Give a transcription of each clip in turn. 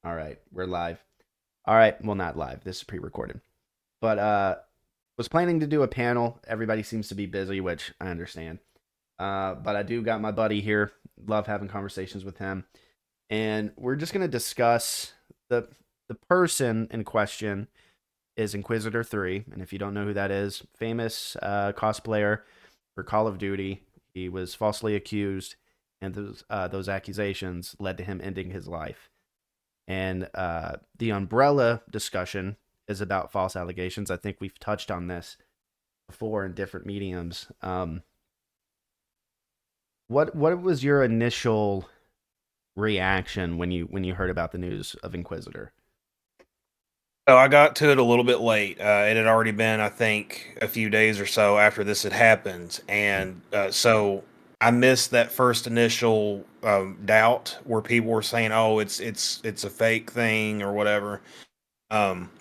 All right, we're live. All right, well, not live. This is pre-recorded. But was planning to do a panel. Everybody seems to be busy, which I understand. But I do got my buddy here. Love having conversations with him, and we're just gonna discuss the person in question is Inquisitor 3, and if you don't know who that is, famous cosplayer for Call of Duty. He was falsely accused, and those accusations led to him ending his life. And the umbrella discussion is about false allegations. I think we've touched on this before in different mediums. What was your initial reaction when you heard about the news of Inquisitor? So I got to it a little bit late. It had already been, I think, a few days or so after this had happened, and so I missed that first initial doubt where people were saying, "Oh, it's a fake thing" or whatever. Um,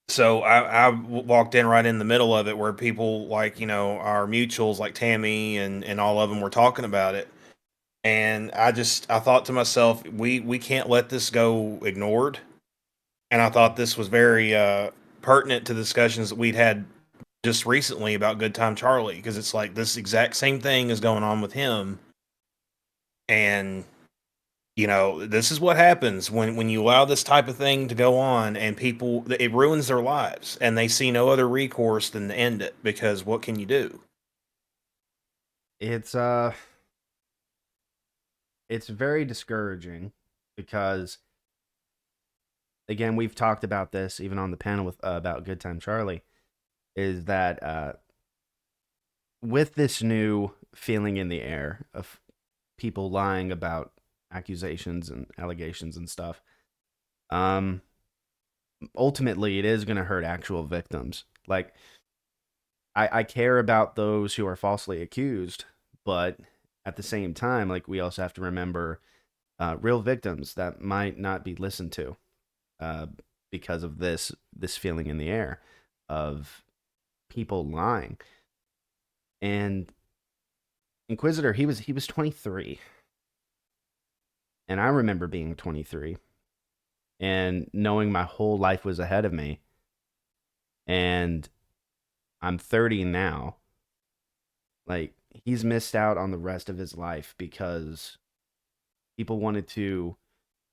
so I walked in right in the middle of it, where people like our mutuals like Tammy and all of them were talking about it, and I thought to myself, we can't let this go ignored. And I thought this was very pertinent to the discussions that we'd had just recently about Good Time Charlie, because it's like this exact same thing is going on with him, and this is what happens when you allow this type of thing to go on, and people, it ruins their lives, and they see no other recourse than to end it, because what can you do? It's uh it's very discouraging because again, we've talked about this even on the panel with about Good Time Charlie, is that with this new feeling in the air of people lying about accusations and allegations and stuff, um ultimately it is going to hurt actual victims. Like I care about those who are falsely accused, but at the same time, like we also have to remember real victims that might not be listened to uh, because of this feeling in the air of people lying. And Inquisitor, he was 23, and I remember being 23 and knowing my whole life was ahead of me, and I'm 30 now. Like he's missed out on the rest of his life because people wanted to,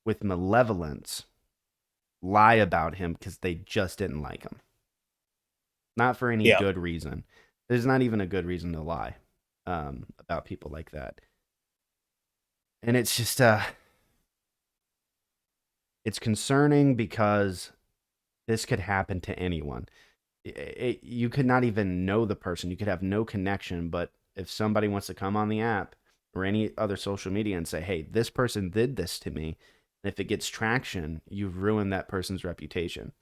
with malevolence, lie about him because they just didn't like him. Not for any Yeah, good reason. There's not even a good reason to lie about people like that. And it's just, it's concerning because this could happen to anyone. You could not even know the person. You could have no connection, but if somebody wants to come on the app or any other social media and say, "Hey, this person did this to me," and if it gets traction, you've ruined that person's reputation.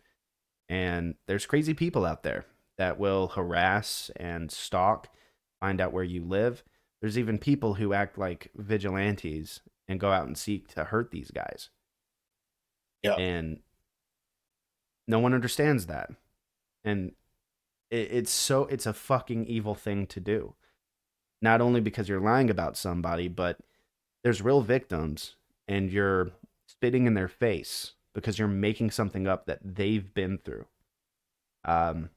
And there's crazy people out there that will harass and stalk, find out where you live. There's even people who act like vigilantes and go out and seek to hurt these guys. yeah. And no one understands that. And it's a fucking evil thing to do. Not only because you're lying about somebody, but there's real victims and you're spitting in their face because you're making something up that they've been through. Um,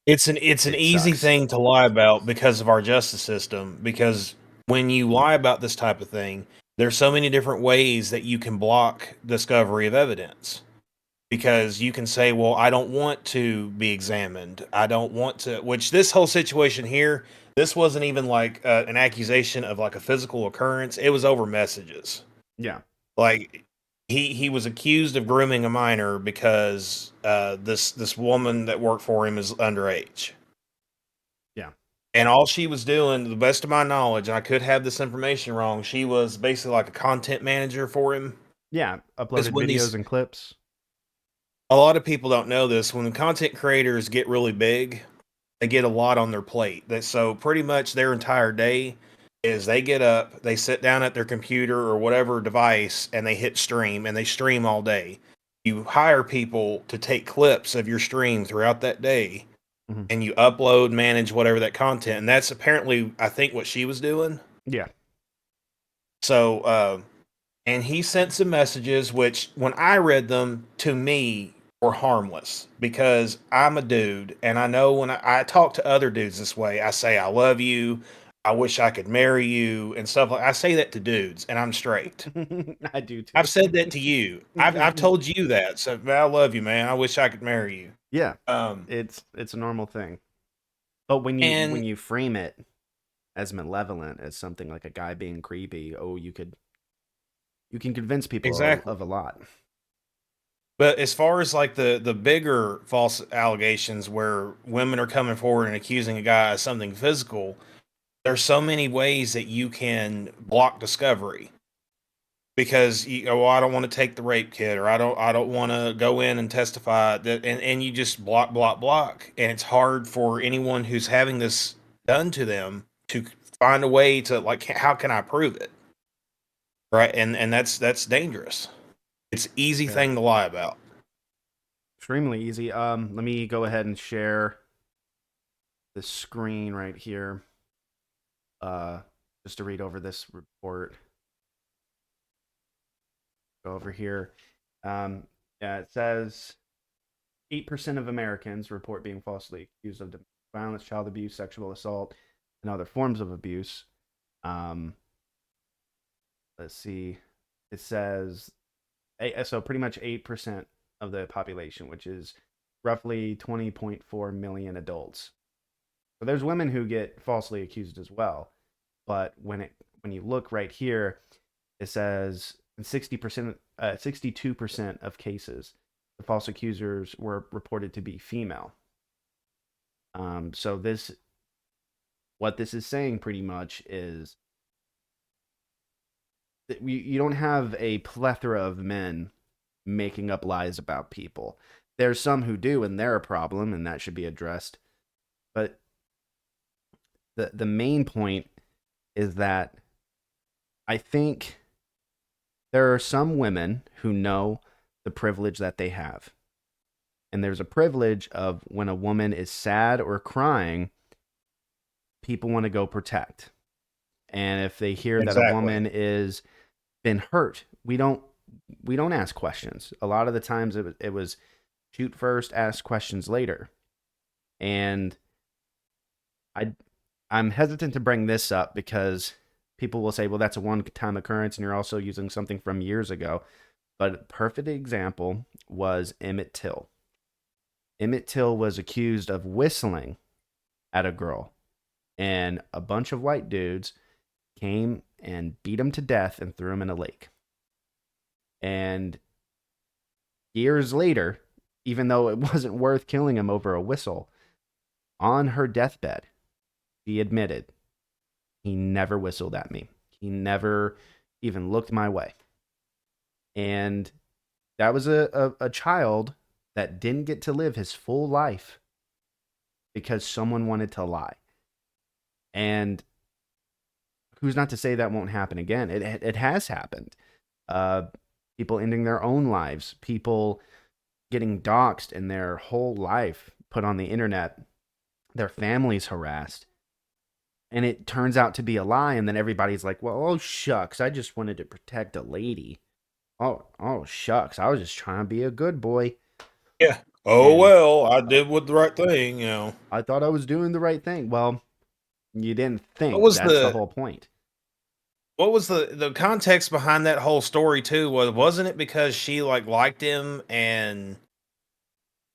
It's an it easy sucks. thing to lie about because of our justice system. Because when you lie about this type of thing, there's so many different ways that you can block discovery of evidence. Because you can say, "Well, I don't want to be examined. I don't want to." Which this whole situation here, this wasn't even like an accusation of like a physical occurrence. It was over messages. Yeah, Like he was accused of grooming a minor because this woman that worked for him is underage. yeah, And all she was doing, to the best of my knowledge, and I could have this information wrong, she was basically like a content manager for him. yeah. Because Uploaded when videos these, and clips. a lot of people don't know this, when the content creators get really big, they get a lot on their plate. That so pretty much their entire day is they get up, they sit down at their computer or whatever device, and they hit stream, and they stream all day. You hire people to take clips of your stream throughout that day, Hmm. and you upload, manage whatever that content, and that's apparently, I think, what she was doing. Yeah, So and he sent some messages which, when I read them, to me were harmless because I'm a dude, and I know when I talk to other dudes this way, I say I love you, I wish I could marry you, and stuff like I say that to dudes, and I'm straight. I do too. I've said that to you. I've told you that. So I love you, man. I wish I could marry you. Yeah, Um, it's a normal thing. But when and you frame it as malevolent, as something like a guy being creepy, oh, you can convince people exactly. of a lot. But as far as like the bigger false allegations where women are coming forward and accusing a guy of something physical, there's so many ways that you can block discovery because well, I don't want to take the rape kit, or I don't want to go in and testify that, and you just block, and it's hard for anyone who's having this done to them to find a way to, like, how can I prove it, right? And that's dangerous. It's an easy Very thing to lie about. extremely easy. Let me go ahead and share the screen right here. Uh, just to read over this report. Go over here. Um, yeah, it says 8% of Americans report being falsely accused of domestic violence, child abuse, sexual assault, and other forms of abuse. Um, let's see. It says so pretty much 8% of the population, which is roughly 20.4 million adults. So there's women who get falsely accused as well. But when you look right here, it says in 62% of cases, the false accusers were reported to be female. So what this is saying pretty much is that you don't have a plethora of men making up lies about people. There's some who do, and they're a problem, and that should be addressed. But the main point is that I think there are some women who know the privilege that they have. And there's a privilege of when a woman is sad or crying, people want to go protect. And if they hear that a Exactly. woman is been hurt, we don't ask questions. A lot of the times it was shoot first, ask questions later. And I I'm hesitant to bring this up because people will say, well, that's a one time occurrence and you're also using something from years ago. But a perfect example was Emmett Till. Emmett Till was accused of whistling at a girl, and a bunch of white dudes came and beat him to death and threw him in a lake. And years later, even though it wasn't worth killing him over a whistle, on her deathbed, she admitted he never whistled at me. He never even looked my way. And that was a child that didn't get to live his full life because someone wanted to lie. And who's not to say that won't happen again? It has happened. Uh, People ending their own lives, people getting doxxed and their whole life put on the internet, their families harassed, and it turns out to be a lie. And then everybody's like, "Well, oh shucks, I just wanted to protect a lady. Oh shucks, I was just trying to be a good boy." Yeah. Oh And well, I did with the right thing, you know. I thought I was doing the right thing. Well, you didn't What think. was That's the the whole point. what was the context behind that whole story too? Wasn't it because she like liked him,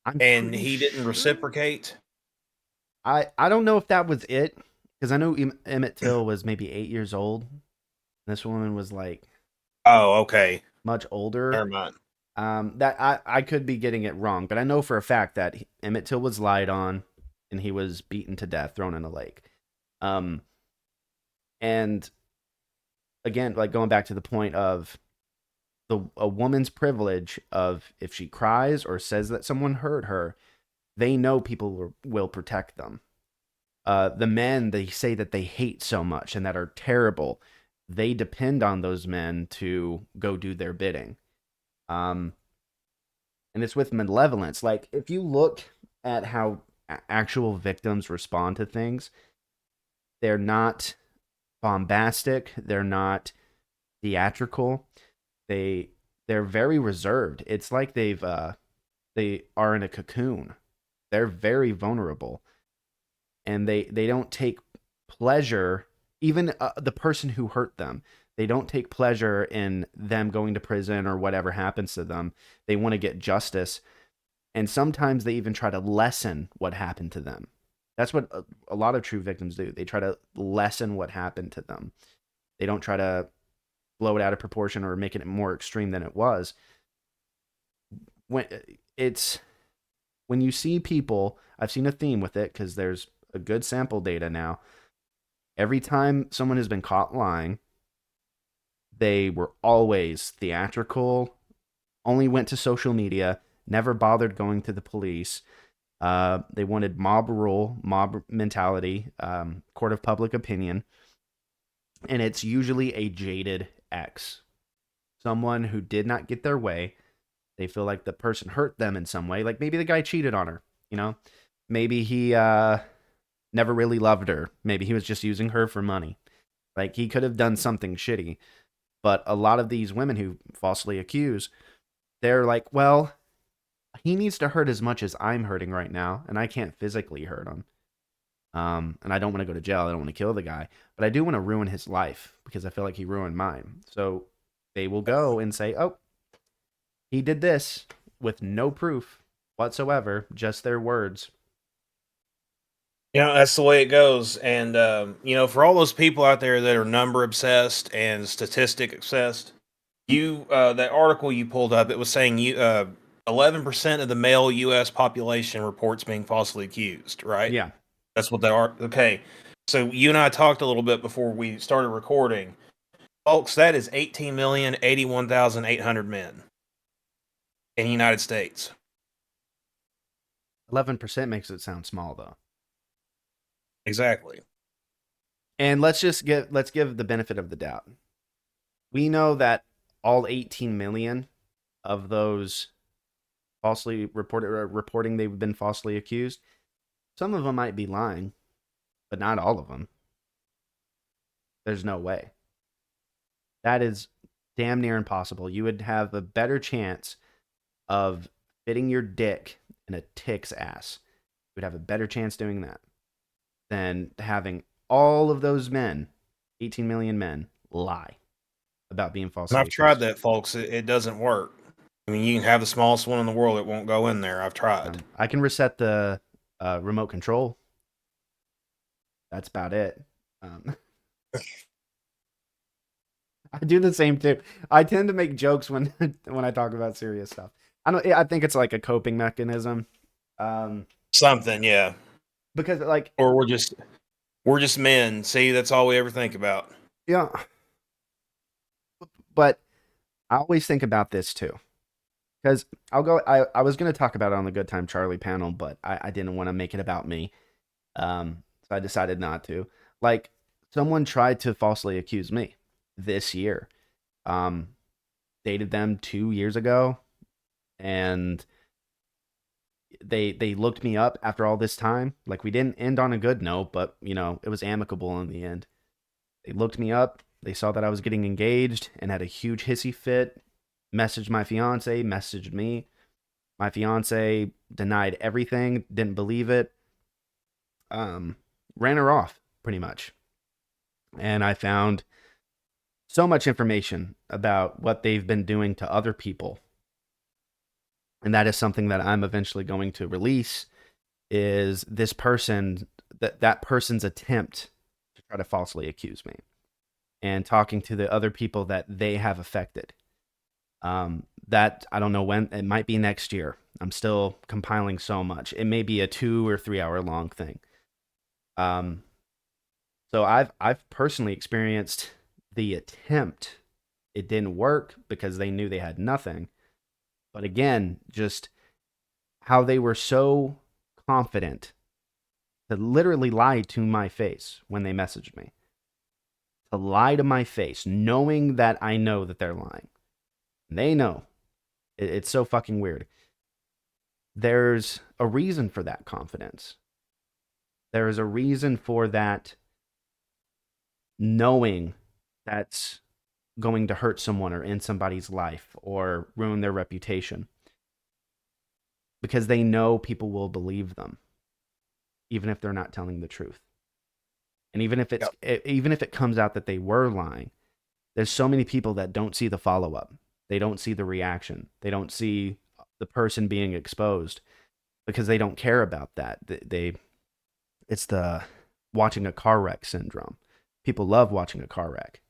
I'm and pretty he didn't sure. reciprocate? I don't know if that was it because I know Emmett Till was maybe 8 years old. This woman was like Oh, okay. much older. Never mind. That I could be getting it wrong, but I know for a fact that Emmett Till was lied on and he was beaten to death, thrown in a lake. Um, and again, like going back to the point of a woman's privilege of if she cries or says that someone hurt her, they know people will protect them. The men they say that they hate so much and that are terrible, they depend on those men to go do their bidding. Um, and it's with malevolence. Like if you look at how actual victims respond to things, they're not bombastic, they're not theatrical. They they're very reserved. It's like they are in a cocoon. They're very vulnerable, and they don't take pleasure. Even the person who hurt them, they don't take pleasure in them going to prison or whatever happens to them. They want to get justice, and sometimes they even try to lessen what happened to them. That's what a lot of true victims do. They try to lessen what happened to them. They don't try to blow it out of proportion or making it more extreme than it was. When it's when you see people, I've seen a theme with it because there's a good sample data now. Every time someone has been caught lying, they were always theatrical, only went to social media, never bothered going to the police. They wanted mob rule, mob mentality, court of public opinion. And it's usually a jaded ex, someone who did not get their way. They feel like the person hurt them in some way. Like maybe the guy cheated on her, you know? Maybe he never really loved her. Maybe he was just using her for money. Like he could have done something shitty. But a lot of these women who falsely accuse, they're like, well, he needs to hurt as much as I'm hurting right now, and I can't physically hurt him. And I don't want to go to jail. I don't want to kill the guy, but I do want to ruin his life because I feel like he ruined mine. So they will go and say, oh, he did this with no proof whatsoever, just their words. That's the way it goes. And for all those people out there that are number obsessed and statistic obsessed, that article you pulled up, it was saying 11% of the male U.S. population reports being falsely accused. Right? Yeah. That's what they are. Okay. So you and I talked a little bit before we started recording, folks. That is 18,081,800 men in the United States. 11% makes it sound small, though. Exactly. And let's give the benefit of the doubt. We know that all 18 million of those falsely reporting they've been falsely accused, some of them might be lying, but not all of them. There's no way. That is damn near impossible. You would have a better chance of fitting your dick in a tick's ass. You would have a better chance doing that than having all of those men, 18 million men, lie about being falsely And I've accused. tried that, folks. It doesn't work. I mean, you can have the smallest one in the world; it won't go in there. I've tried. I can reset the remote control. That's about it. I do the same too. I tend to make jokes when when I talk about serious stuff. I think it's like a coping mechanism. Something, yeah. Because like, or we're just men. See, that's all we ever think about. yeah. But I always think about this too. Because I was going to talk about it on the Good Time Charlie panel, but I didn't want to make it about me. So I decided not to. Like, someone tried to falsely accuse me this year. Dated them 2 years ago, and they looked me up after all this time. Like, we didn't end on a good note, but it was amicable in the end. They looked me up. They saw that I was getting engaged and had a huge hissy fit. Messaged my fiance, messaged me. My fiance denied everything, didn't believe it. Ran her off pretty much. And I found so much information about what they've been doing to other people. And that is something that I'm eventually going to release, is this person, that person's attempt to try to falsely accuse me, and talking to the other people that they have affected. That I don't know when. It might be next year. I'm still compiling so much. It may be a 2 or 3 hour long thing. So I've personally experienced the attempt. It didn't work because they knew they had nothing. But again, just how they were so confident to literally lie to my face when they messaged me. To lie to my face, knowing that I know that they're lying. They know. It's so fucking weird. There's a reason for that confidence. There is a reason for that knowing that's going to hurt someone or end somebody's life or ruin their reputation, because they know people will believe them even if they're not telling the truth. And Yep. even if it comes out that they were lying, there's so many people that don't see the follow up. They don't see the reaction. They don't see the person being exposed because they don't care about that. They it's the watching a car wreck syndrome. People love watching a car wreck,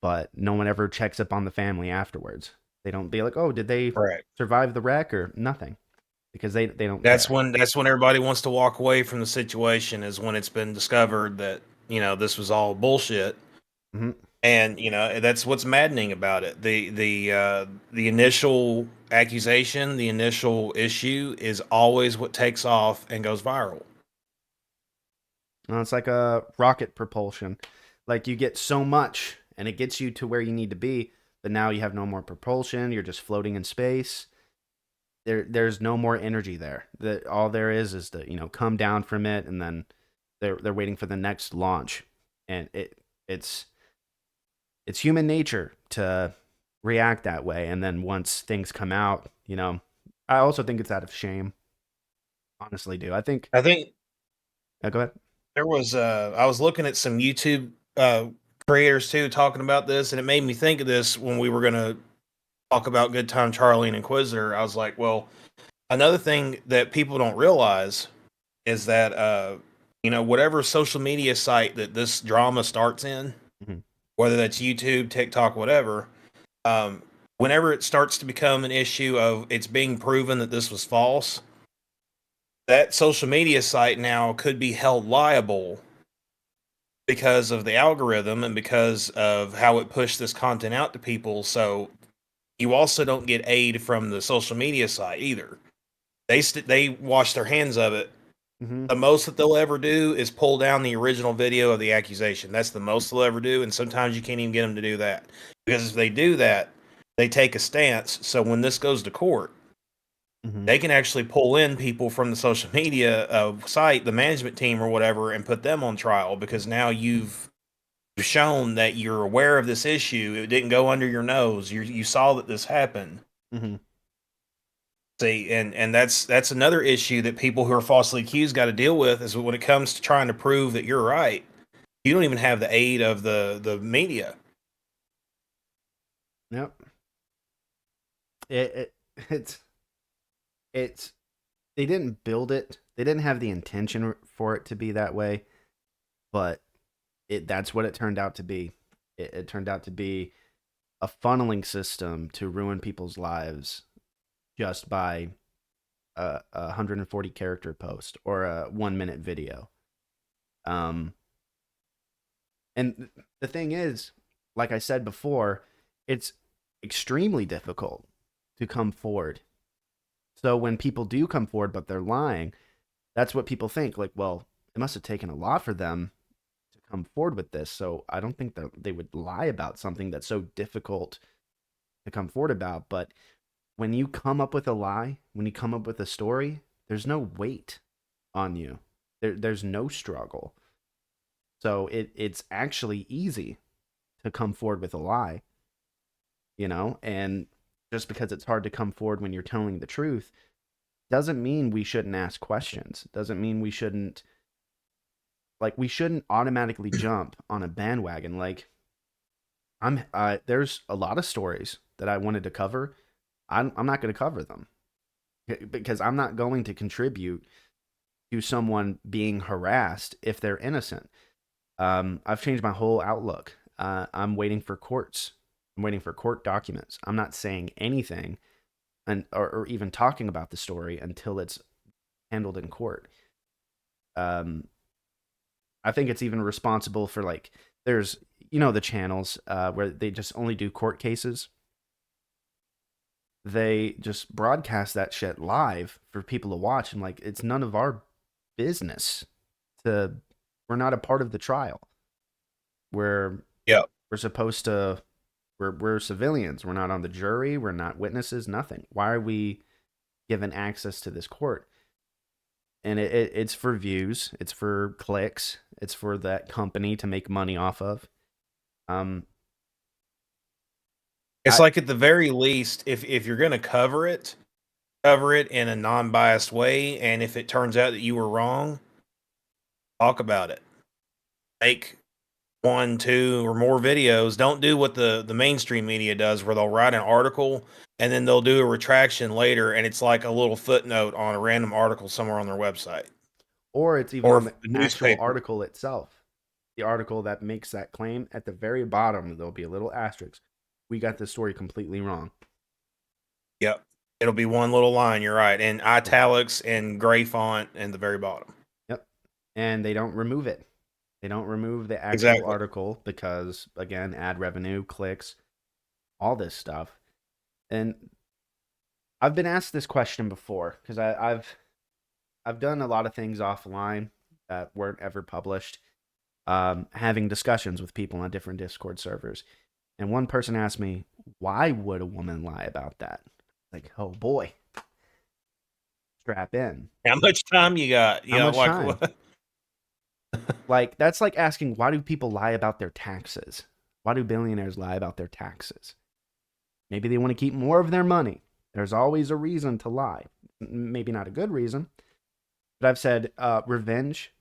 but no one ever checks up on the family afterwards. They don't be like, "Oh, did they Correct. survive the wreck or nothing?" Because they don't That's care. when everybody wants to walk away from the situation is when it's been discovered that, this was all bullshit. Hmm. And, that's what's maddening about it. The initial accusation, the initial issue is always what takes off and goes viral. It's like a rocket propulsion. Like you get so much and it gets you to where you need to be, but now you have no more propulsion. You're just floating in space. There's no more energy there. All there is to come down from it, and then they're waiting for the next launch, and it's it's human nature to react that way. And then once things come out, I also think it's out of shame. Honestly, do I think? I think Go ahead. I was looking at some YouTube creators too talking about this, and it made me think of this when we were going to talk about Good Time Charlie and Inquisitor. I was like, well, another thing that people don't realize is that whatever social media site that this drama starts in, Hmm. whether that's YouTube, TikTok, whatever, um, whenever it starts to become an issue of it's being proven that this was false, that social media site now could be held liable because of the algorithm and because of how it pushed this content out to people. So you also don't get aid from the social media site either. They wash their hands of it. Hmm. The most that they'll ever do is pull down the original video of the accusation. That's the most they'll ever do, and sometimes you can't even get them to do that because if they do that, they take a stance. So when this goes to court, Hmm. they can actually pull in people from the social media site, the management team or whatever, and put them on trial because now you've shown that you're aware of this issue. It didn't go under your nose. You saw that this happened. Hmm. See, and that's another issue that people who are falsely accused got to deal with is when it comes to trying to prove that you're right. You don't even have the aid of the media. Yep. It, it it's it's they didn't build it. They didn't have the intention for it to be that way, but that's what it turned out to be. It turned out to be a funneling system to ruin people's lives just by a 140 character post or a 1 minute video. Um, and the thing is, like I said before, it's extremely difficult to come forward. So when people do come forward, but they're lying, that's what people think. Like, well, it must have taken a lot for them to come forward with this. So I don't think that they would lie about something that's so difficult to come forward about. But when you come up with a lie, when you come up with a story, there's no weight on you. There's no struggle. So it's actually easy to come forward with a lie, and just because it's hard to come forward when you're telling the truth doesn't mean we shouldn't ask questions. Doesn't mean we shouldn't automatically jump on a bandwagon. Like there's a lot of stories that I wanted to cover. I'm not going to cover them because I'm not going to contribute to someone being harassed if they're innocent. I've changed my whole outlook. I'm waiting for courts. I'm waiting for court documents. I'm not saying anything or even talking about the story until it's handled in court. Um, I think it's even responsible for like there's the channels where they just only do court cases. They just broadcast that shit live for people to watch, and like it's none of our business. To We're not a part of the trial. We're Yeah. we're supposed to we're civilians. We're not on the jury. We're not witnesses. Nothing. Why are we given access to this court? And it's for views. It's for clicks. It's for that company to make money off of. Um, It's like at the very least, if you're going to cover it in a non-biased way, and if it turns out that you were wrong, talk about it. Make one, two, or more videos. Don't do what the mainstream media does, where they'll write an article and then they'll do a retraction later, and it's like a little footnote on a random article somewhere on their website, or it's even or on the a actual newspaper. article itself. The article that makes that claim, at the very bottom, there'll be a little asterisk. We got this story completely wrong. Yep, it'll be one little line. You're right, in italics and gray font in the very bottom. Yep. And they don't remove it. They don't remove the actual Exactly. article because, again, ad revenue, clicks, all this stuff. And I've been asked this question before because I've done a lot of things offline that weren't ever published, having discussions with people on different Discord servers. And one person asked me, why would a woman lie about that? Like, oh boy, strap in. How much time you got? How much Like time? what? Like, that's like asking, why do people lie about their taxes? Why do billionaires lie about their taxes? Maybe they want to keep more of their money. There's always a reason to lie. Maybe not a good reason, but I've said revenge,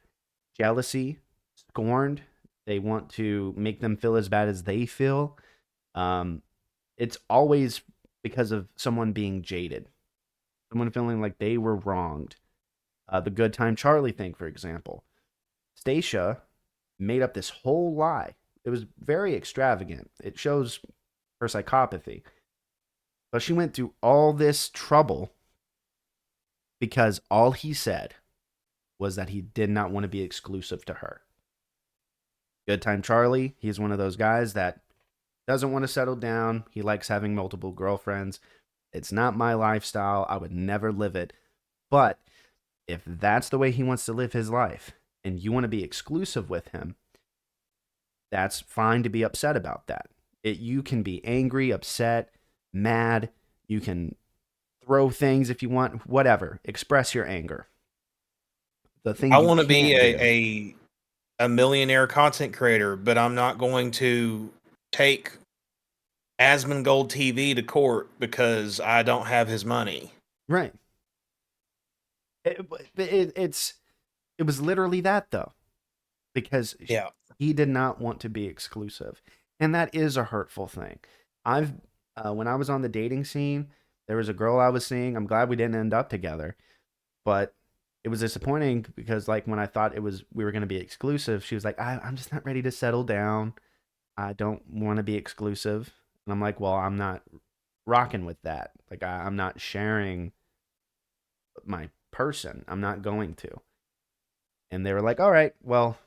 jealousy, scorned. They want to make them feel as bad as they feel. It's always because of someone being jaded, someone feeling like they were wronged. The Good Time Charlie thing, for example. Stacia made up this whole lie. It was very extravagant. It shows her psychopathy. But she went through all this trouble because all he said was that he did not want to be exclusive to her. Good Time Charlie, he's one of those guys that doesn't want to settle down. He likes having multiple girlfriends. It's not my lifestyle. I would never live it. But if that's the way he wants to live his life and you want to be exclusive with him, that's fine to be upset about that. You can be angry, upset, mad. You can throw things if you want, whatever. Express your anger. The thing I you want to be can't do. a millionaire content creator, but I'm not going to take Asmongold TV to court because I don't have his money. Right. It was literally that though, because Yeah. he did not want to be exclusive, and that is a hurtful thing. I've when I was on the dating scene, there was a girl I was seeing. I'm glad we didn't end up together, but it was disappointing because like when I thought we were going to be exclusive, she was like, I'm just not ready to settle down. I don't want to be exclusive, and I'm like, well, I'm not rocking with that. Like I'm not sharing my person. I'm not going to. And they were like, all right, well,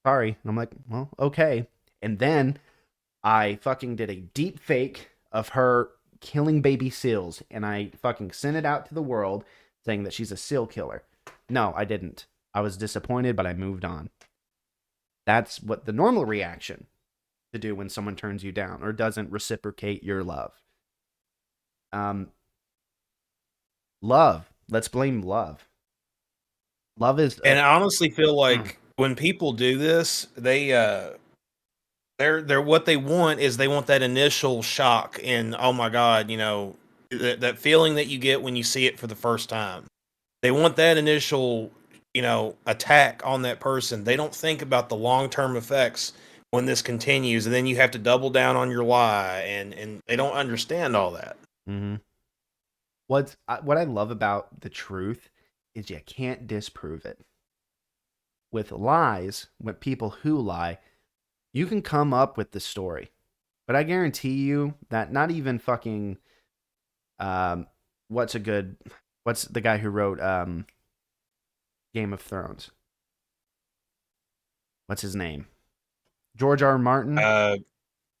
sorry. And I'm like, well, okay. And then I fucking did a deep fake of her killing baby seals and I fucking sent it out to the world saying that she's a seal killer. No, I didn't. I was disappointed, but I moved on. That's what the normal reaction to do when someone turns you down or doesn't reciprocate your love. Love. Let's blame love. Love is And I honestly feel mm, like when people do this, they're what they want is they want that initial shock and oh my god, that feeling that you get when you see it for the first time. They want that initial, attack on that person. They don't think about the long-term effects when this continues and then you have to double down on your lie and they don't understand all that. mhm. What I love about the truth is you can't disprove it. With lies, with people who lie, you can come up with the story, but I guarantee you that not even fucking um, what's a good what's the guy who wrote Game of Thrones? What's his name? George R. R. Martin. Uh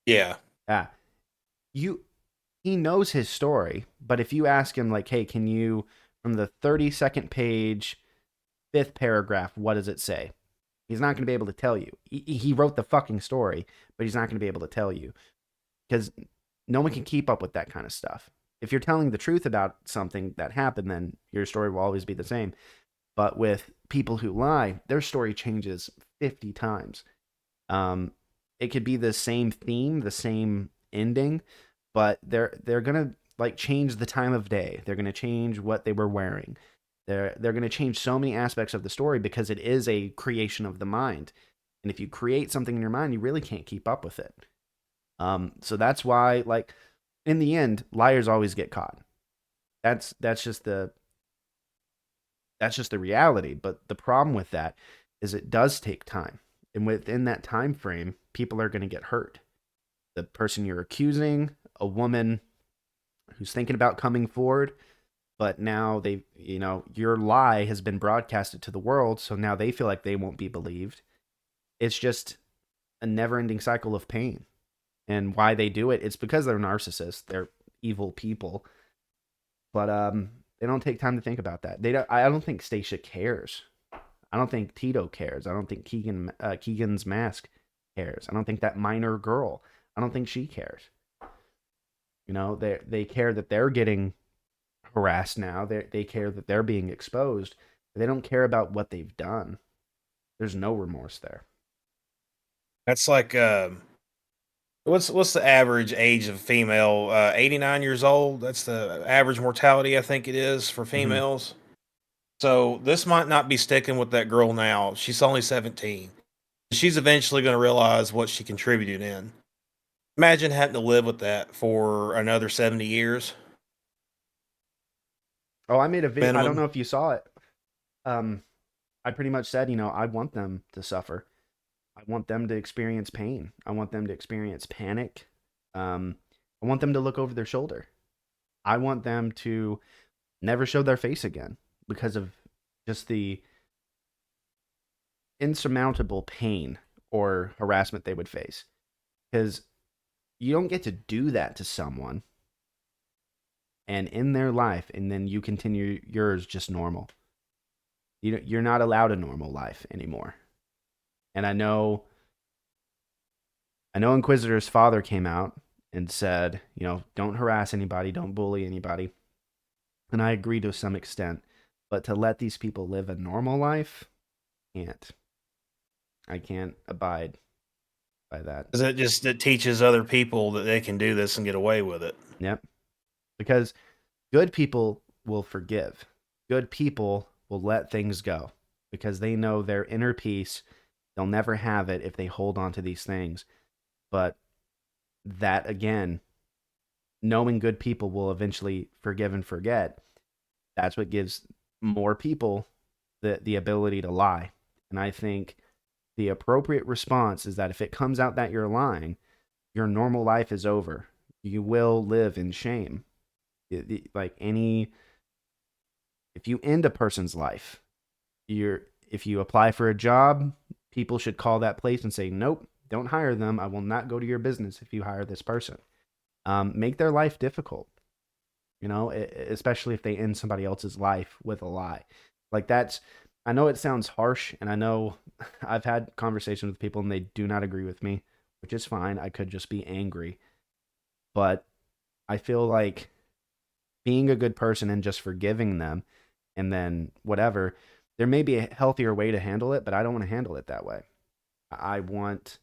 yeah. Yeah, you he knows his story, but if you ask him like, hey, can you from the 32nd page, fifth paragraph, what does it say? He's not going to be able to tell you. He wrote the fucking story, but he's not going to be able to tell you because no one can keep up with that kind of stuff. If you're telling the truth about something that happened, then your story will always be the same. But with people who lie, their story changes 50 times. Um, it could be the same theme, the same ending, but they're gonna like change the time of day. They're gonna change what they were wearing. They're gonna change so many aspects of the story because it is a creation of the mind. And if you create something in your mind, you really can't keep up with it. So that's why, like, in the end, liars always get caught. That's just the reality. But the problem with that is it does take time, and within that time frame, people are going to get hurt. The person you're accusing, a woman who's thinking about coming forward, but now your lie has been broadcasted to the world, so now they feel like they won't be believed. It's just a never-ending cycle of pain. And why they do it, it's because they're narcissists. They're evil people. But they don't take time to think about that. I don't think Stacia cares. I don't think Tito cares. I don't think Keegan's mask cares. I don't think that minor girl. I don't think she cares. They care that they're getting harassed now. They care that they're being exposed. But they don't care about what they've done. There's no remorse there. That's like what's the average age of a female? 89 years old. That's the average mortality, I think it is, for Mm-hmm. females. So this might not be sticking with that girl now. She's only 17. She's eventually going to realize what she contributed in. Imagine having to live with that for another 70 years Oh, I made a video. I don't minimum. know if you saw it. I pretty much said, I want them to suffer. I want them to experience pain. I want them to experience panic. I want them to look over their shoulder. I want them to never show their face again because of just the insurmountable pain or harassment they would face. Because you don't get to do that to someone and in their life, and then you continue yours just normal. You're not allowed a normal life anymore. And I know Inquisitor's father came out and said, don't harass anybody, don't bully anybody. And I agree to some extent. But to let these people live a normal life, can't. I can't abide by that. Because it teaches other people that they can do this and get away with it. Yep. Because good people will forgive. Good people will let things go because they know their inner peace. They'll never have it if they hold on to these things. But that, again, knowing good people will eventually forgive and forget, that's what gives more people the ability to lie. And I think the appropriate response is that if it comes out that you're lying, your normal life is over. You will live in shame. Like if you end a person's life, if you apply for a job, people should call that place and say, nope, don't hire them. I will not go to your business if you hire this person. Make their life difficult, especially if they end somebody else's life with a lie. Like I know it sounds harsh, and I know I've had conversations with people and they do not agree with me, which is fine. I could just be angry. But I feel like being a good person and just forgiving them and then whatever, there may be a healthier way to handle it, but I don't want to handle it that way. I want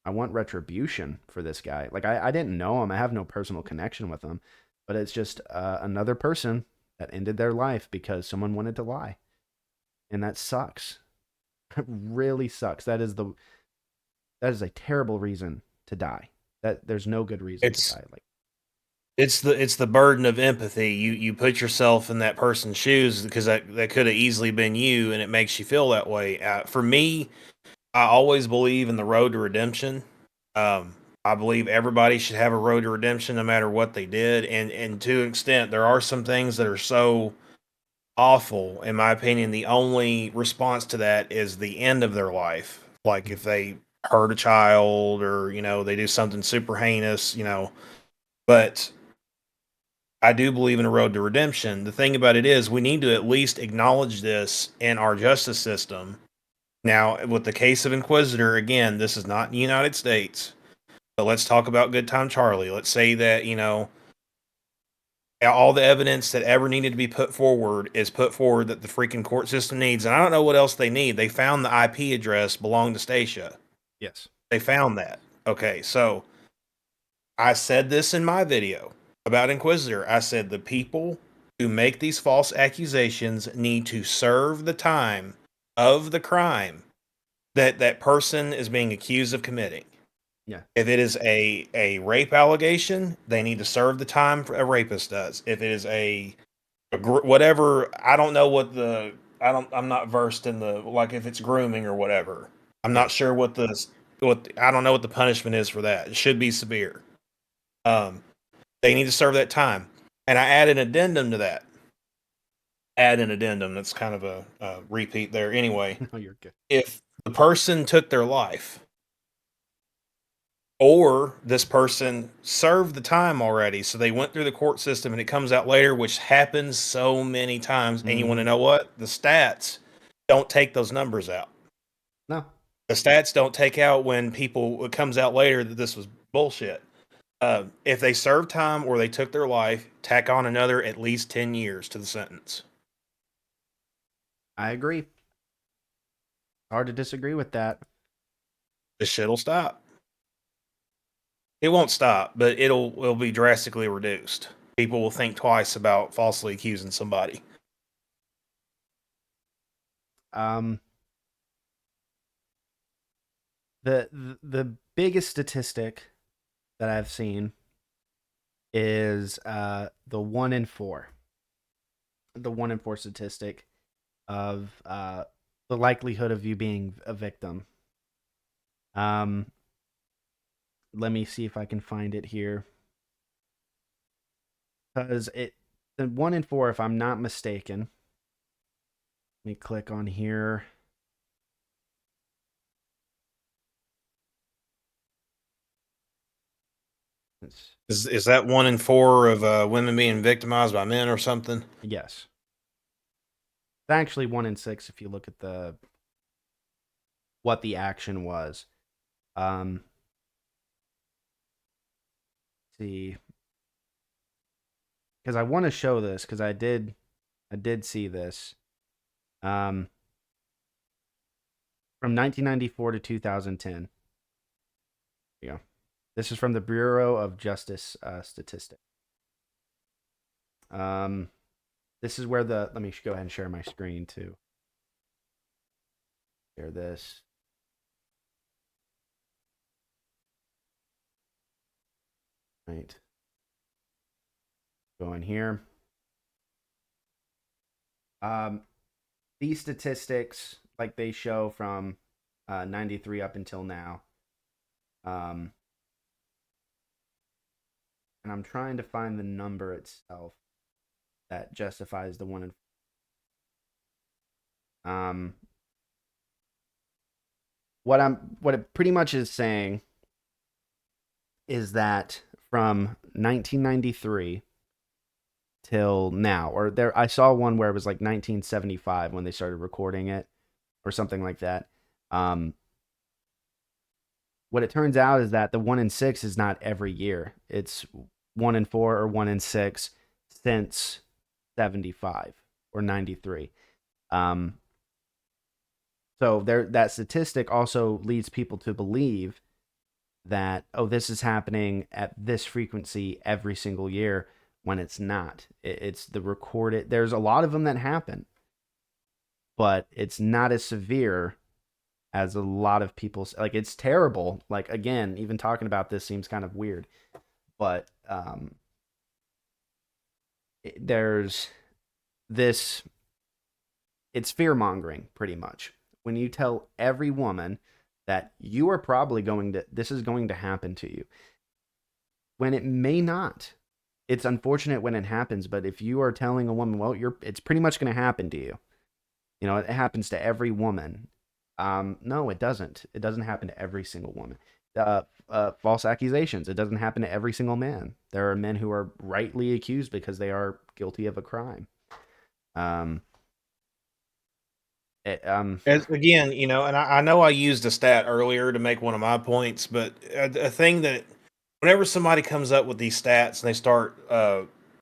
retribution for this guy. Like I didn't know him. I have no personal connection with him, but it's just another person that ended their life because someone wanted to lie. And that sucks. It really sucks. That is a terrible reason to die. That there's no good reason to die. Like It's the burden of empathy. You put yourself in that person's shoes because that could have easily been you, and it makes you feel that way. For me, I always believe in the road to redemption. I believe everybody should have a road to redemption, no matter what they did. And to an extent, there are some things that are so awful, in my opinion. The only response to that is the end of their life. Like if they hurt a child, or they do something super heinous, But I do believe in a road to redemption. The thing about it is, we need to at least acknowledge this in our justice system. Now, with the case of Inquisitor, again, this is not in the United States, but let's talk about Good Time Charlie. Let's say that, all the evidence that ever needed to be put forward is put forward that the freaking court system needs. And I don't know what else they need. They found the IP address belonged to Stacia. yes. They found that. Okay, so I said this in my video about Inquisitor. I said the people who make these false accusations need to serve the time of the crime that that person is being accused of committing. Yeah. If it is a rape allegation, they need to serve the time a rapist does. If it is whatever, I don't know what the I'm not versed in the, like, if it's grooming or whatever. I'm Yeah. not sure what I don't know what the punishment is for that. It should be severe. They need to serve that time. And I add an addendum to that. Add an addendum. That's kind of a repeat there. Anyway, No, you're good. if the person took their life, or this person served the time already, so they went through the court system and it comes out later, which happens so many times. And you want to know what? The stats don't take those numbers out. No. The stats don't take out when it comes out later that this was bullshit. If they served time or they took their life, tack on another at least 10 years to the sentence. I agree. Hard to disagree with that. This shit'll stop. It won't stop, but it'll be drastically reduced. People will think twice about falsely accusing somebody. The biggest statistic that I've seen is the 1 in 4. The 1 in 4 statistic of the likelihood of you being a victim. Let me see if I can find it here. Because the 1 in 4, if I'm not mistaken. Let me click on here. Is that 1 in 4 of women being victimized by men or something? Yes. It's actually 1 in 6 if you look at what the action was. See, because I want to show this because I did see this. From 1994 to 2010. There you go. This is from the Bureau of Justice Statistics. This is where let me go ahead and share my screen too. Share this. Right. Go in here. These statistics, like they show from 93 up until now. And I'm trying to find the number itself that justifies the 1 in 4. What it pretty much is saying is that from 1993 till now, or I saw one where it was like 1975 when they started recording it or something like that. What it turns out is that the 1 in 6 is not every year. It's 1 in 4 or 1 in 6 since 75 or 93. So that statistic also leads people to believe that, oh, this is happening at this frequency every single year, when it's not. It's the recorded. There's a lot of them that happen, but it's not as severe as a lot of people. Like, it's terrible. Like, again, even talking about this seems kind of weird, but there's this. It's fear mongering, pretty much. When you tell every woman that you are probably this is going to happen to you, when it may not. It's unfortunate when it happens, but if you are telling a woman, well, it's pretty much going to happen to you. You know, it happens to every woman. No, it doesn't. It doesn't happen to every single woman. False accusations. It doesn't happen to every single man. There are men who are rightly accused because they are guilty of a crime. Again, you know, and I know I used a stat earlier to make one of my points, but a thing that whenever somebody comes up with these stats and they start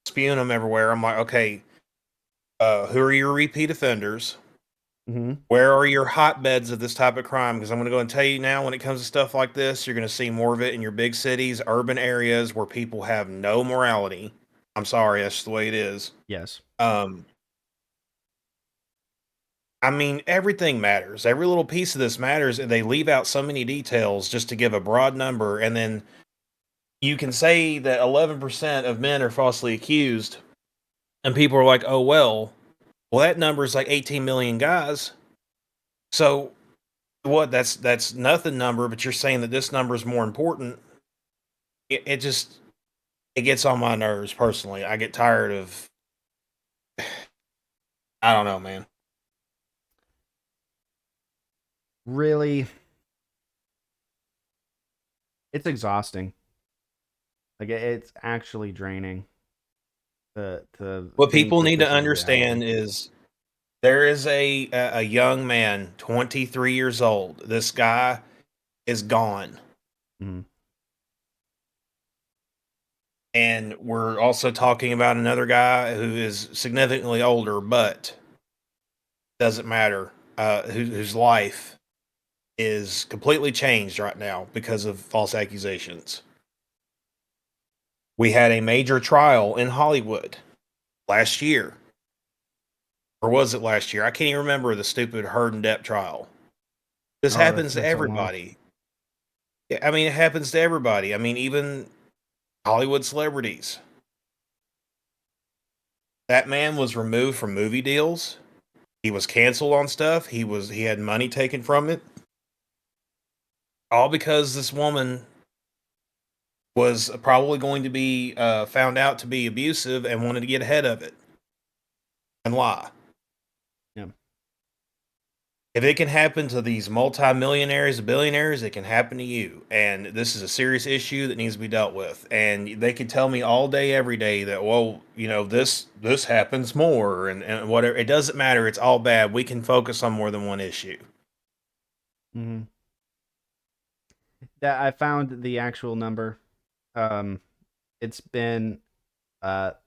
spewing them everywhere, I'm like, okay, who are your repeat offenders? Hmm. Where are your hotbeds of this type of crime? Because I'm going to go and tell you now, when it comes to stuff like this, you're going to see more of it in your big cities, urban areas where people have no morality. I'm sorry, that's just the way it is. Yes. Um, I mean, everything matters. Every little piece of this matters, and they leave out so many details just to give a broad number. And then you can say that 11% of men are falsely accused, and people are like, "Oh well, that number is like 18 million guys." So what? That's nothing number, but you're saying that this number is more important. It just it gets on my nerves personally. I get tired of. I don't know, man. Really, it's exhausting. Like it's actually draining to What think people that need to this is reality. understand is there is a young man, 23 years old. This guy is gone. Hmm. And we're also talking about another guy who is significantly older, but doesn't matter. Whose life is completely changed right now because of false accusations. We had a major trial in Hollywood last year, or was it last year? I can't even remember the stupid Heard and Depp trial. This Oh, that's happens to been so long. everybody. Yeah, I mean, it happens to everybody. I mean, even Hollywood celebrities. That man was removed from movie deals. He was canceled on stuff. He had money taken from it. All because this woman was probably going to be found out to be abusive and wanted to get ahead of it and lie. Yeah. If it can happen to these multimillionaires, billionaires, it can happen to you. And this is a serious issue that needs to be dealt with. And they can tell me all day, every day that, well, this happens more and whatever. It doesn't matter. It's all bad. We can focus on more than one issue. Hmm. That I found the actual number. Um, it's been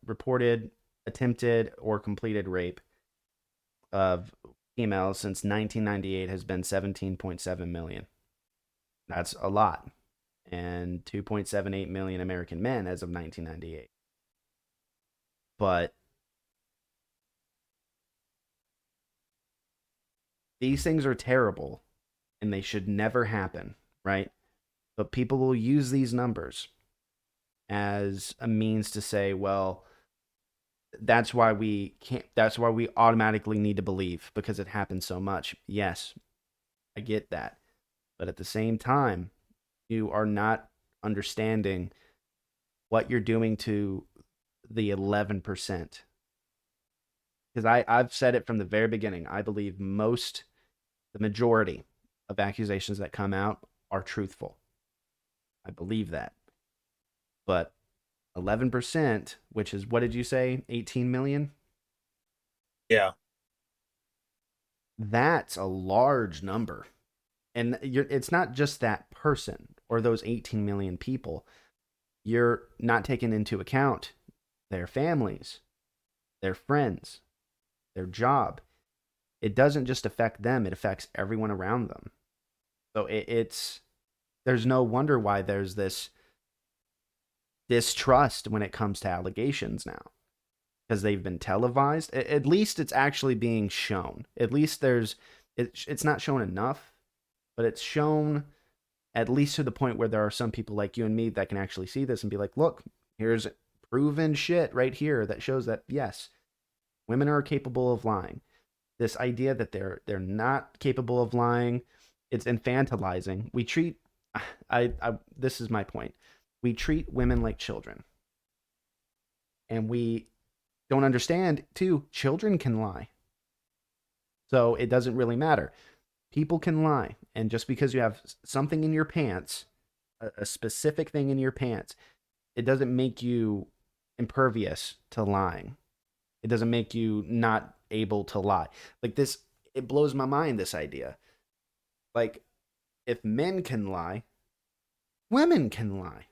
reported attempted or completed rape of females since 1998 has been 17.7 million. That's a lot. And 2.78 million American men as of 1998. But these things are terrible and they should never happen, right? But people will use these numbers as a means to say, well, that's why we automatically need to believe because it happens so much. Yes, I get that. But at the same time, you are not understanding what you're doing to the 11%. Because I've said it from the very beginning. I believe the majority of accusations that come out are truthful. I believe that. But 11%, which is, what did you say, 18 million? Yeah. That's a large number. And it's not just that person or those 18 million people. You're not taking into account their families, their friends, their job. It doesn't just affect them, it affects everyone around them. So it's there's no wonder why there's this distrust when it comes to allegations now because they've been televised. At least it's actually being shown. At least it's not shown enough, but it's shown at least to the point where there are some people like you and me that can actually see this and be like, look, here's proven shit right here that shows that yes, women are capable of lying. This idea that they're not capable of lying, it's infantilizing. We treat I this is my point. We treat women like children. And we don't understand too, children can lie. So it doesn't really matter. People can lie. And just because you have something in your pants, a specific thing in your pants, it doesn't make you impervious to lying. It doesn't make you not able to lie. Like this, it blows my mind, this idea. Like, if men can lie, women can lie.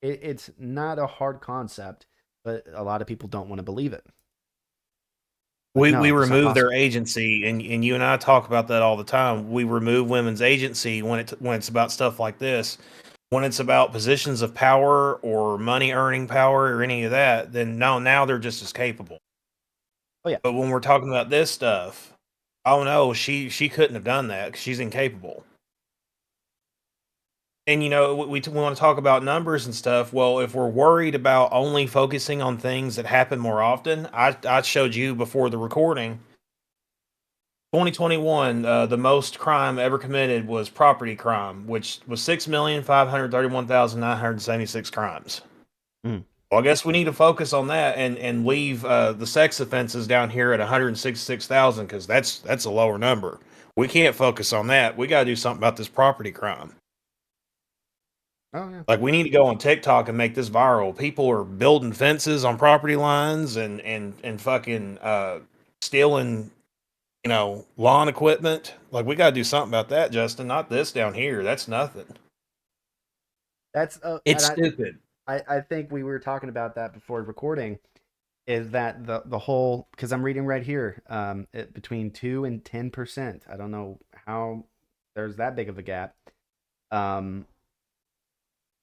It's not a hard concept, but a lot of people don't want to believe it. Like, We no, it's not remove their possible. agency, and you and I talk about that all the time. We remove women's agency when it's about stuff like this. When it's about positions of power or money earning power or any of that, then no, now they're just as capable. Oh yeah. But when we're talking about this stuff, oh no, she couldn't have done that 'cause she's incapable. And we want to talk about numbers and stuff. Well, if we're worried about only focusing on things that happen more often, I showed you before the recording. 2021, the most crime ever committed was property crime, which was 6,531,976 crimes. Mm. Well, I guess we need to focus on that and leave the sex offenses down here at 166,000 because that's a lower number. We can't focus on that. We got to do something about this property crime. Oh yeah. Like we need to go on TikTok and make this viral. People are building fences on property lines and fucking stealing, lawn equipment. Like we got to do something about that, Justin. Not this down here. That's nothing. That's It's and stupid. I think we were talking about that before recording. Is that the whole? Because I'm reading right here, between 2 and 10%. I don't know how there's that big of a gap. Um,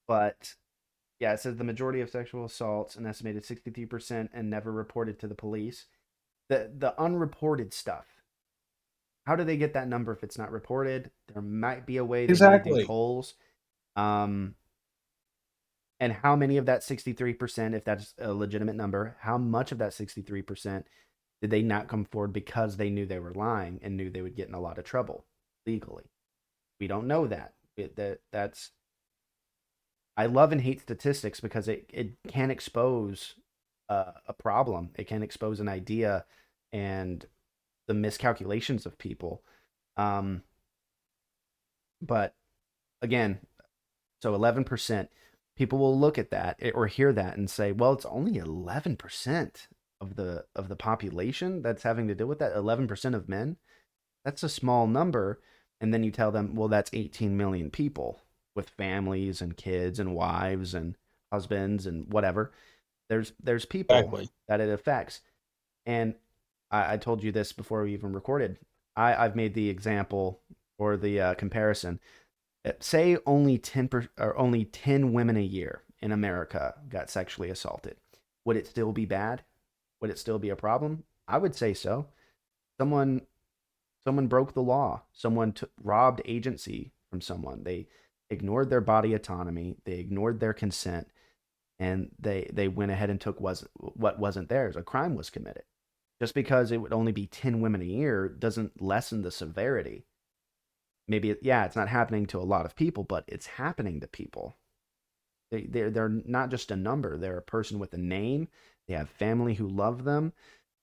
but yeah, it says the majority of sexual assaults, an estimated 63%, and never reported to the police. The unreported stuff. How do they get that number if it's not reported? There might be a way they may do Exactly. tolls. Um, and how many of that 63%, if that's a legitimate number, how much of that 63% did they not come forward because they knew they were lying and knew they would get in a lot of trouble legally? We don't know that. That's I love and hate statistics because it can expose a problem. It can expose an idea and the miscalculations of people. Um, but again, so 11%, people will look at that or hear that and say, well, it's only 11% of the population that's having to deal with that. 11% of men. That's a small number. And then you tell them, well, that's 18 million people with families and kids and wives and husbands and whatever. There's people Exactly. that it affects. And I told you this before we even recorded. I've made the example or the comparison. Say only 10 women a year in America got sexually assaulted. Would it still be bad? Would it still be a problem? I would say so. Someone someone broke the law. Someone robbed agency from someone. They ignored their body autonomy. They ignored their consent, and they went ahead and took what wasn't theirs. A crime was committed. Just because it would only be 10 women a year doesn't lessen the severity. Maybe yeah, it's not happening to a lot of people, but it's happening to people. They're not just a number. They're a person with a name. They have family who love them.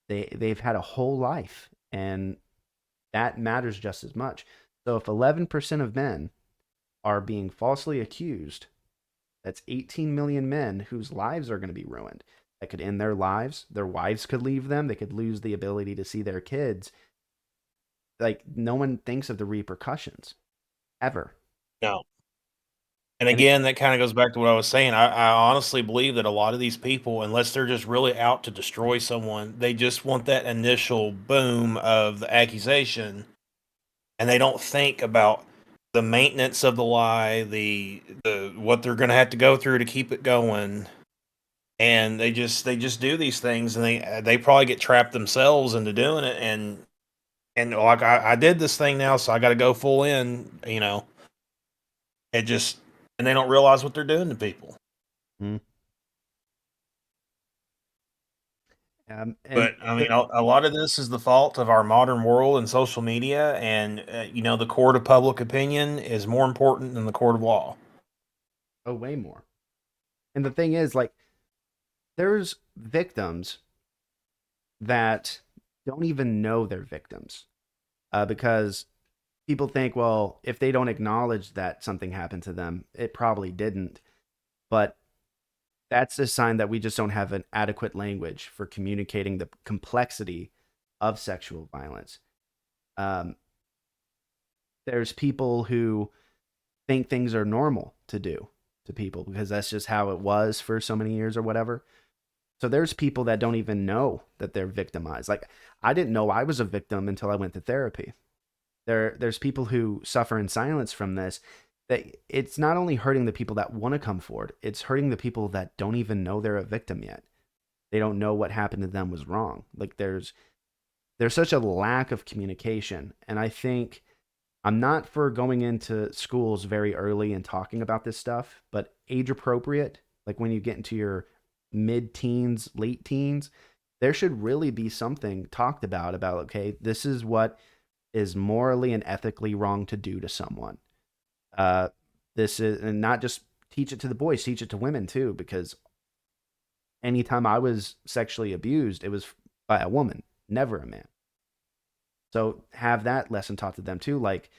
They've had a whole life, and that matters just as much. So if 11% of men are being falsely accused, that's 18 million men whose lives are going to be ruined. That could end their lives. Their wives could leave them. They could lose the ability to see their kids. Like no one thinks of the repercussions ever. No. And And it, again, that kind of goes back to what I was saying. I honestly believe that a lot of these people, unless they're just really out to destroy someone, they just want that initial boom of the accusation, and they don't think about the maintenance of the lie, the what they're going to have to go through to keep it going, and they just do these things, and they probably get trapped themselves into doing it, and like I did this thing now, so I got to go full in. It just and they don't realize what they're doing to people. mm, and But I mean, a lot of this is the fault of our modern world and social media, and the court of public opinion is more important than the court of law. oh, way more. And the thing is, like, there's victims that don't even know they're victims because people think, well, if they don't acknowledge that something happened to them, it probably didn't. But that's a sign that we just don't have an adequate language for communicating the complexity of sexual violence. Um, there's people who think things are normal to do to people because that's just how it was for so many years or whatever. So there's people that don't even know that they're victimized. Like, I didn't know I was a victim until I went to therapy. There's people who suffer in silence from this, that it's not only hurting the people that want to come forward, it's hurting the people that don't even know they're a victim yet. They don't know what happened to them was wrong. Like, there's such a lack of communication. And I think I'm not for going into schools very early and talking about this stuff, but age appropriate, like when you get into your mid teens, late teens, there should really be something talked about, okay, this is what is morally and ethically wrong to do to someone. Uh, this is, and not just teach it to the boys, teach it to women too, because anytime I was sexually abused, it was by a woman, never a man. So have that lesson taught to them too. Like,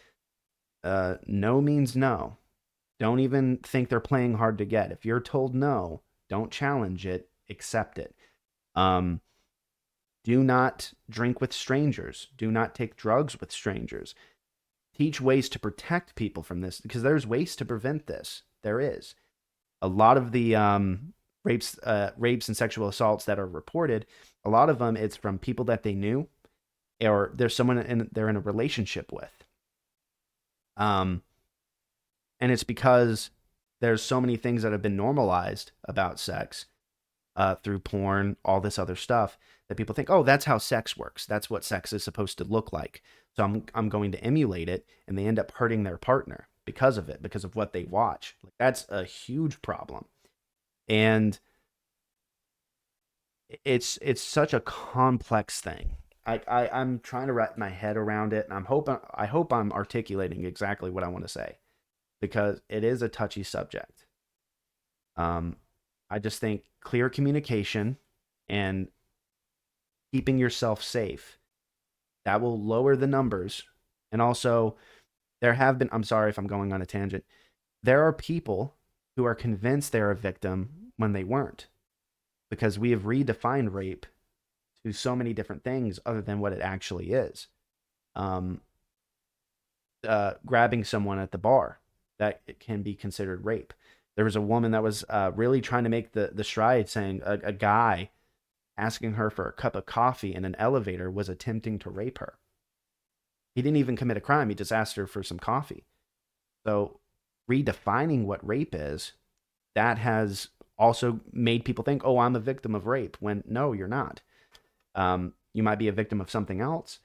no means no. Don't even think they're playing hard to get. If you're told no, don't challenge it, accept it. Um, do not drink with strangers. Do not take drugs with strangers. Teach ways to protect people from this, because there's ways to prevent this. There is. A lot of the rapes and sexual assaults that are reported, a lot of them, it's from people that they knew, or there's someone they're in a relationship with. And it's because there's so many things that have been normalized about sex through porn, all this other stuff, that people think, oh, that's how sex works. That's what sex is supposed to look like. So I'm going to emulate it, and they end up hurting their partner because of it, because of what they watch. Like, that's a huge problem. And it's such a complex thing. I'm trying to wrap my head around it, and I hope I'm articulating exactly what I want to say, because it is a touchy subject. I just think clear communication and keeping yourself safe, that will lower the numbers. And also, I'm sorry if I'm going on a tangent, there are people who are convinced they're a victim when they weren't, because we have redefined rape to so many different things other than what it actually is. Grabbing someone at the bar, that it can be considered rape. There was a woman that was really trying to make the stride, saying a guy asking her for a cup of coffee in an elevator was attempting to rape her. He didn't even commit a crime. He just asked her for some coffee. So redefining what rape is, that has also made people think, oh, I'm a victim of rape, when no, you're not. You might be a victim of something else.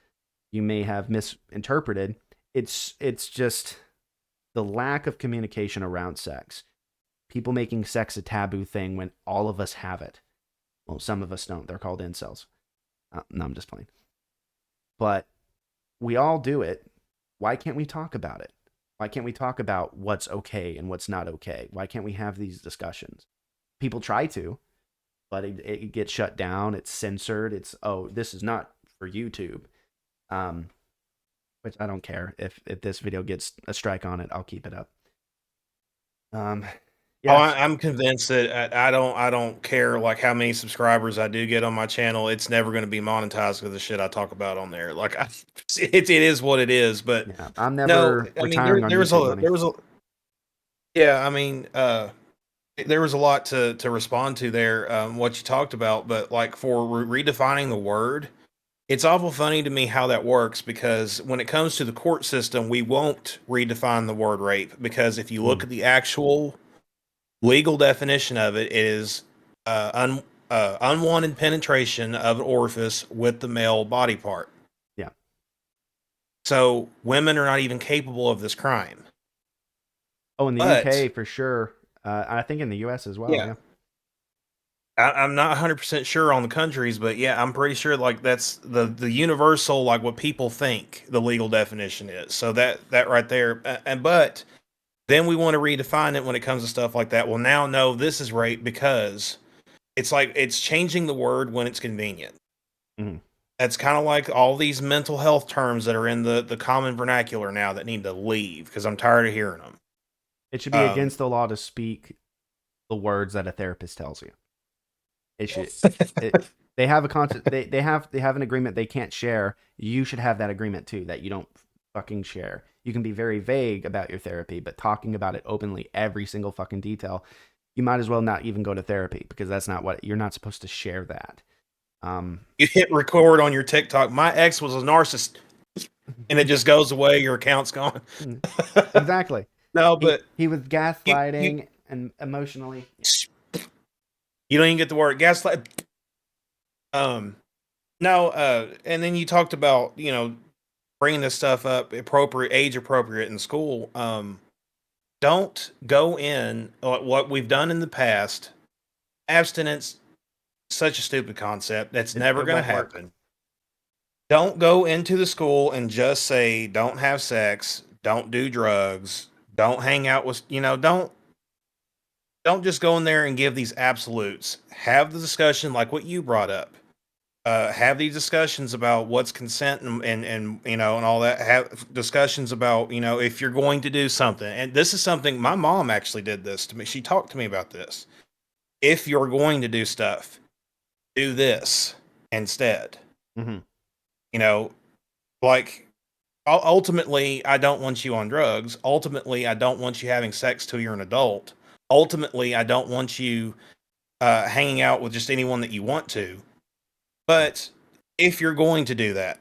You may have misinterpreted. It's just the lack of communication around sex. People making sex a taboo thing when all of us have it. Well, some of us don't. They're called incels. No, I'm just playing. But we all do it. Why can't we talk about it? Why can't we talk about what's okay and what's not okay? Why can't we have these discussions? People try to, but it gets shut down. It's censored. It's, oh, this is not for YouTube. Which I don't care. If this video gets a strike on it, I'll keep it up. Oh, Yes. I'm convinced that I don't care like how many subscribers I do get on my channel. It's never going to be monetized because the shit I talk about on there. Like, it is what it is. But Yeah, I'm no, never I mean retiring on YouTube money. yeah, I mean, there was a lot to respond to there. What you talked about, but like for redefining the word, it's awful funny to me how that works, because when it comes to the court system, we won't redefine the word rape, because if you look at the actual legal definition of it, it is unwanted penetration of an orifice with the male body part. Yeah. So women are not even capable of this crime. Oh, in the But UK for sure. I think in the US as well. yeah, Yeah. I'm not 100% sure on the countries, but yeah, I'm pretty sure like that's the universal, like what people think the legal definition is. So that right there, and but then we want to redefine it when it comes to stuff like that. Well, now no, this is rape because it's like it's changing the word when it's convenient. Mm-hmm. That's kind of like all these mental health terms that are in the common vernacular now that need to leave, because I'm tired of hearing them. It should be against the law to speak the words that a therapist tells you. It should. They have they have an agreement they can't share. You should have that agreement too, that you don't fucking share. You can be very vague about your therapy, but talking about it openly, every single fucking detail. you might as well not even go to therapy because that's not what you're not supposed to share that. You hit record on your TikTok. My ex was a narcissist, and it just goes away. Your account's gone. Exactly. No, He but he was you gaslighting and emotionally. you don't even get the word gaslight. Um, no, and then you talked about bringing this stuff up appropriate, age appropriate in school. Don't go in what we've done in the past. Abstinence, such a stupid concept. That's never It going to won't work. happen. Don't go into the school and just say, don't have sex, don't do drugs, don't hang out with, don't just go in there and give these absolutes. Have the discussion like what you brought up. Have these discussions about what's consent and and all that. Have discussions about if you're going to do something. And this is something my mom actually did this to me. She talked to me about this. If you're going to do stuff, do this instead. Mm-hmm. You know, like ultimately, I don't want you on drugs. Ultimately, I don't want you having sex till you're an adult. Ultimately, I don't want you hanging out with just anyone that you want to. But if you're going to do that,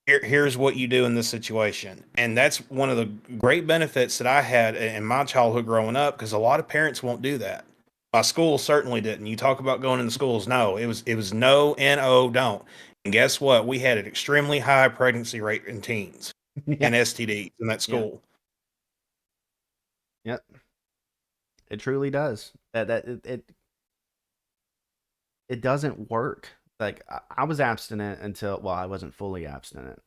here's what you do in this situation. And that's one of the great benefits that I had in my childhood growing up, because a lot of parents won't do that. My school certainly didn't. You talk about going into schools. No, it was no, no, don't. And guess what? We had an extremely high pregnancy rate in teens Yeah. and STDs in that Yeah. school. Yep. It truly does. It doesn't work. Like I was abstinent until well, I wasn't fully abstinent,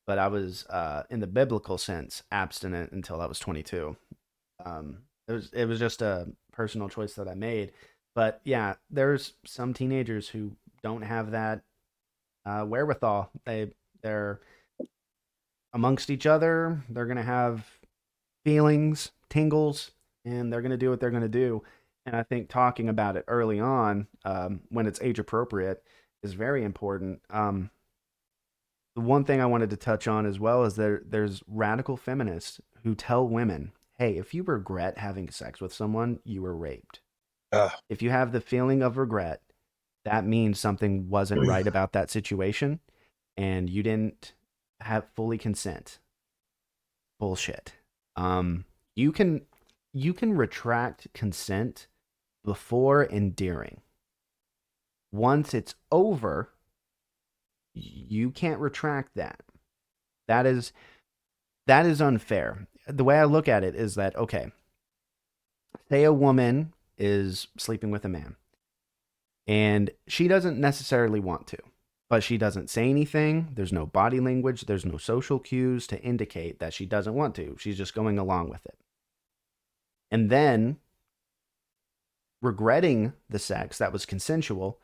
but I was in the biblical sense abstinent until I was 22. It was just a personal choice that I made. But yeah, there's some teenagers who don't have that wherewithal. They're amongst each other. They're gonna have feelings, tingles, and they're gonna do what they're gonna do. And I think talking about it early on, when it's age appropriate, is very important. The one thing I wanted to touch on as well is there's radical feminists who tell women, "Hey, if you regret having sex with someone, you were raped. Uh, If you have the feeling of regret, that means something wasn't right about that situation, and you didn't have fully consent." Bullshit. Um, you can you can retract consent before and during. Once it's over, you can't retract that. That is that is unfair. The way I look at it is that okay, say a woman is sleeping with a man and she doesn't necessarily want to, but she doesn't say anything. There's no body language, there's no social cues to indicate that she doesn't want to. She's just going along with it. And then regretting the sex that was consensual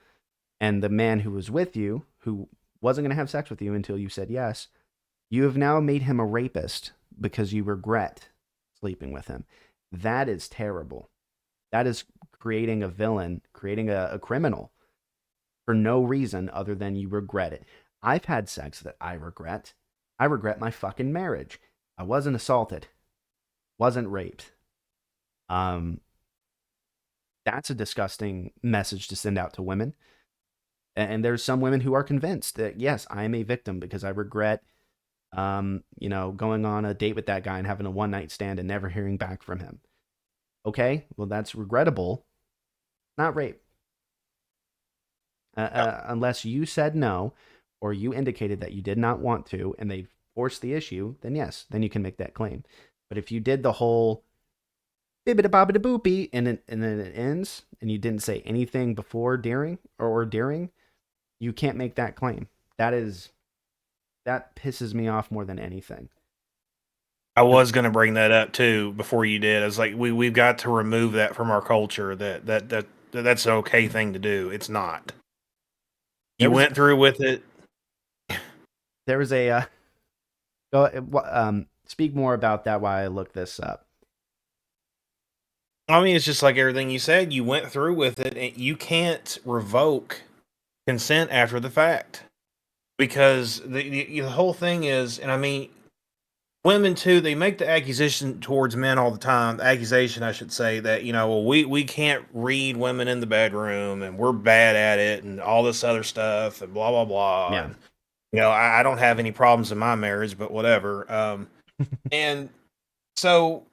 and the man who was with you, who wasn't going to have sex with you until you said yes, you have now made him a rapist because you regret sleeping with him. That is terrible. That is creating a villain, creating a criminal for no reason other than you regret it. I've had sex that I regret. I regret my fucking marriage. I wasn't assaulted, wasn't raped. Um, that's a disgusting message to send out to women. And there's some women who are convinced that yes, I am a victim because I regret, going on a date with that guy and having a one night stand and never hearing back from him. Okay, well that's regrettable, not rape. Unless you said no, or you indicated that you did not want to, and they forced the issue, then yes, then you can make that claim. But if you did the whole bibbida bobbida boopy and then it ends, and you didn't say anything before, during, you can't make that claim. That pisses me off more than anything. I was going to bring that up too before you did. I was like, we've got to remove that from our culture. That's an okay thing to do. It's not. There You was went through with it. there was a speak more about that while I look this up. I mean, it's just like everything you said. You went through with it, and you can't revoke consent after the fact because the whole thing is, and I mean, women too, they make the accusation towards men all the time. The accusation, I should say, that well, we can't read women in the bedroom, and we're bad at it, and all this other stuff, and blah blah blah. Yeah. And I don't have any problems in my marriage, but whatever. And so,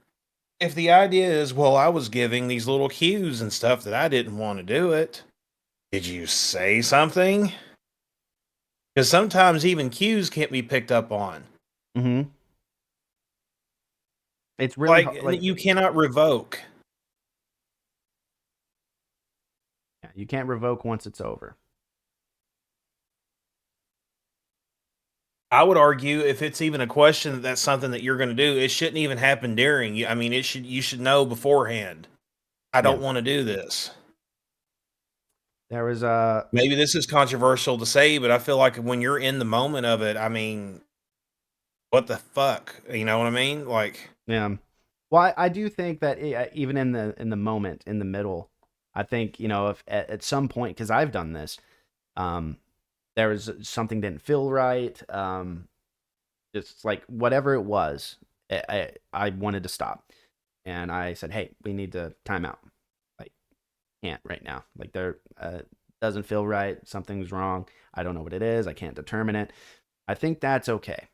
if the idea is, well, I was giving these little cues and stuff that I didn't want to do it, did you say something? Because sometimes even cues can't be picked up on. Mm-hmm. It's really Like, hard. Like, you cannot revoke. yeah, you can't revoke once it's over. I would argue if it's even a question that's something that you're going to do, it shouldn't even happen during you. I mean, you should know beforehand. I Yeah. don't want to do this. There was a Maybe this is controversial to say, but I feel like when you're in the moment of it, I mean, what the fuck? You know what I mean? Like, yeah. Well, I do think that even in the moment, in the middle, I think if at some point, because I've done this, um, there was something didn't feel right. It's like whatever it was, I wanted to stop, and I said, "Hey, we need to time out. Like, can't right now. Like, there doesn't feel right. Something's wrong. I don't know what it is. I can't determine it. I think that's okay.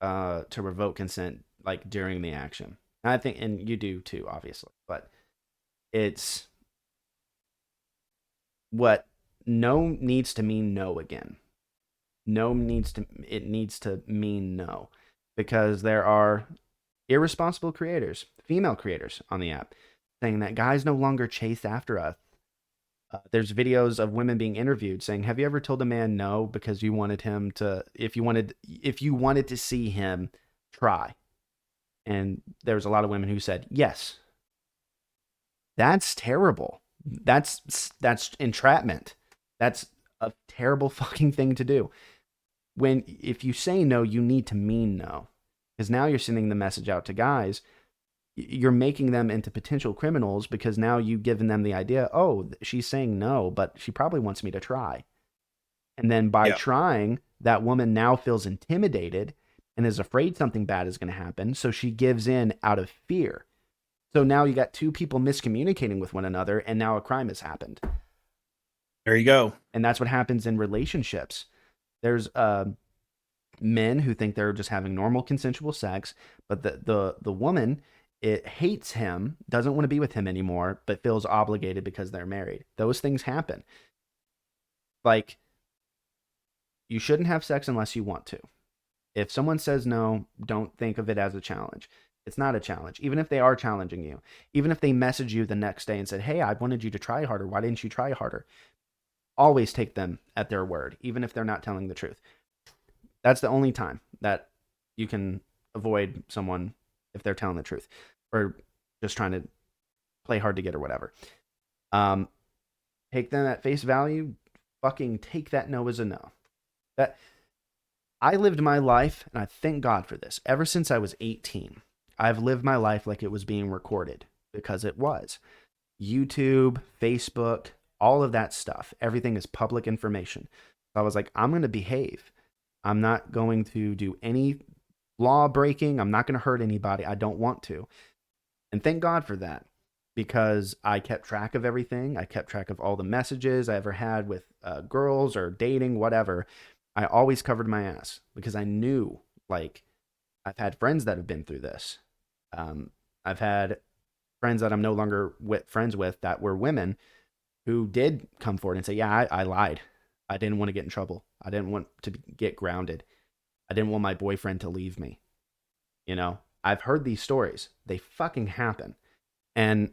To revoke consent like during the action. And I think, and you do too, obviously, but it's what no needs to mean no again. No needs to, it needs to mean no, because there are irresponsible creators, female creators on the app saying that guys no longer chase after us. There's videos of women being interviewed saying, "Have you ever told a man no because you wanted him to, if you wanted to see him try?" And there was a lot of women who said yes. That's terrible. That's entrapment. That's a terrible fucking thing to do. When if you say no, you need to mean no, because now you're sending the message out to guys. You're making them into potential criminals because now you've given them the idea, oh, she's saying no, but she probably wants me to try. And then by yeah, trying, that woman now feels intimidated and is afraid something bad is going to happen. So she gives in out of fear. So now you got two people miscommunicating with one another, and now a crime has happened. there you go. And that's what happens in relationships. There's men who think they're just having normal consensual sex, but the woman, it hates him, doesn't want to be with him anymore, but feels obligated because they're married. Those things happen. Like, you shouldn't have sex unless you want to. If someone says no, don't think of it as a challenge. It's not a challenge. Even if they are challenging you, even if they message you the next day and said, "Hey, I wanted you to try harder. Why didn't you try harder?" Always take them at their word, even if they're not telling the truth. That's the only time that you can avoid someone if they're telling the truth or just trying to play hard to get or whatever. Um, Take them at face value. Fucking take that no as a no. That I lived my life, and I thank God for this. Ever since I was 18, I've lived my life like it was being recorded, because it was. YouTube, Facebook, all of that stuff, everything is public information. So I was like, I'm going to behave. I'm not going to do any law breaking. I'm not going to hurt anybody. I don't want to. And thank God for that, because I kept track of everything. I kept track of all the messages I ever had with girls or dating, whatever. I always covered my ass because I knew, like, I've had friends that have been through this. I've had friends that I'm no longer friends with that were women who did come forward and say, "Yeah, I lied. I didn't want to get in trouble. I didn't want to get grounded. I didn't want my boyfriend to leave me." I've heard these stories. They fucking happen. And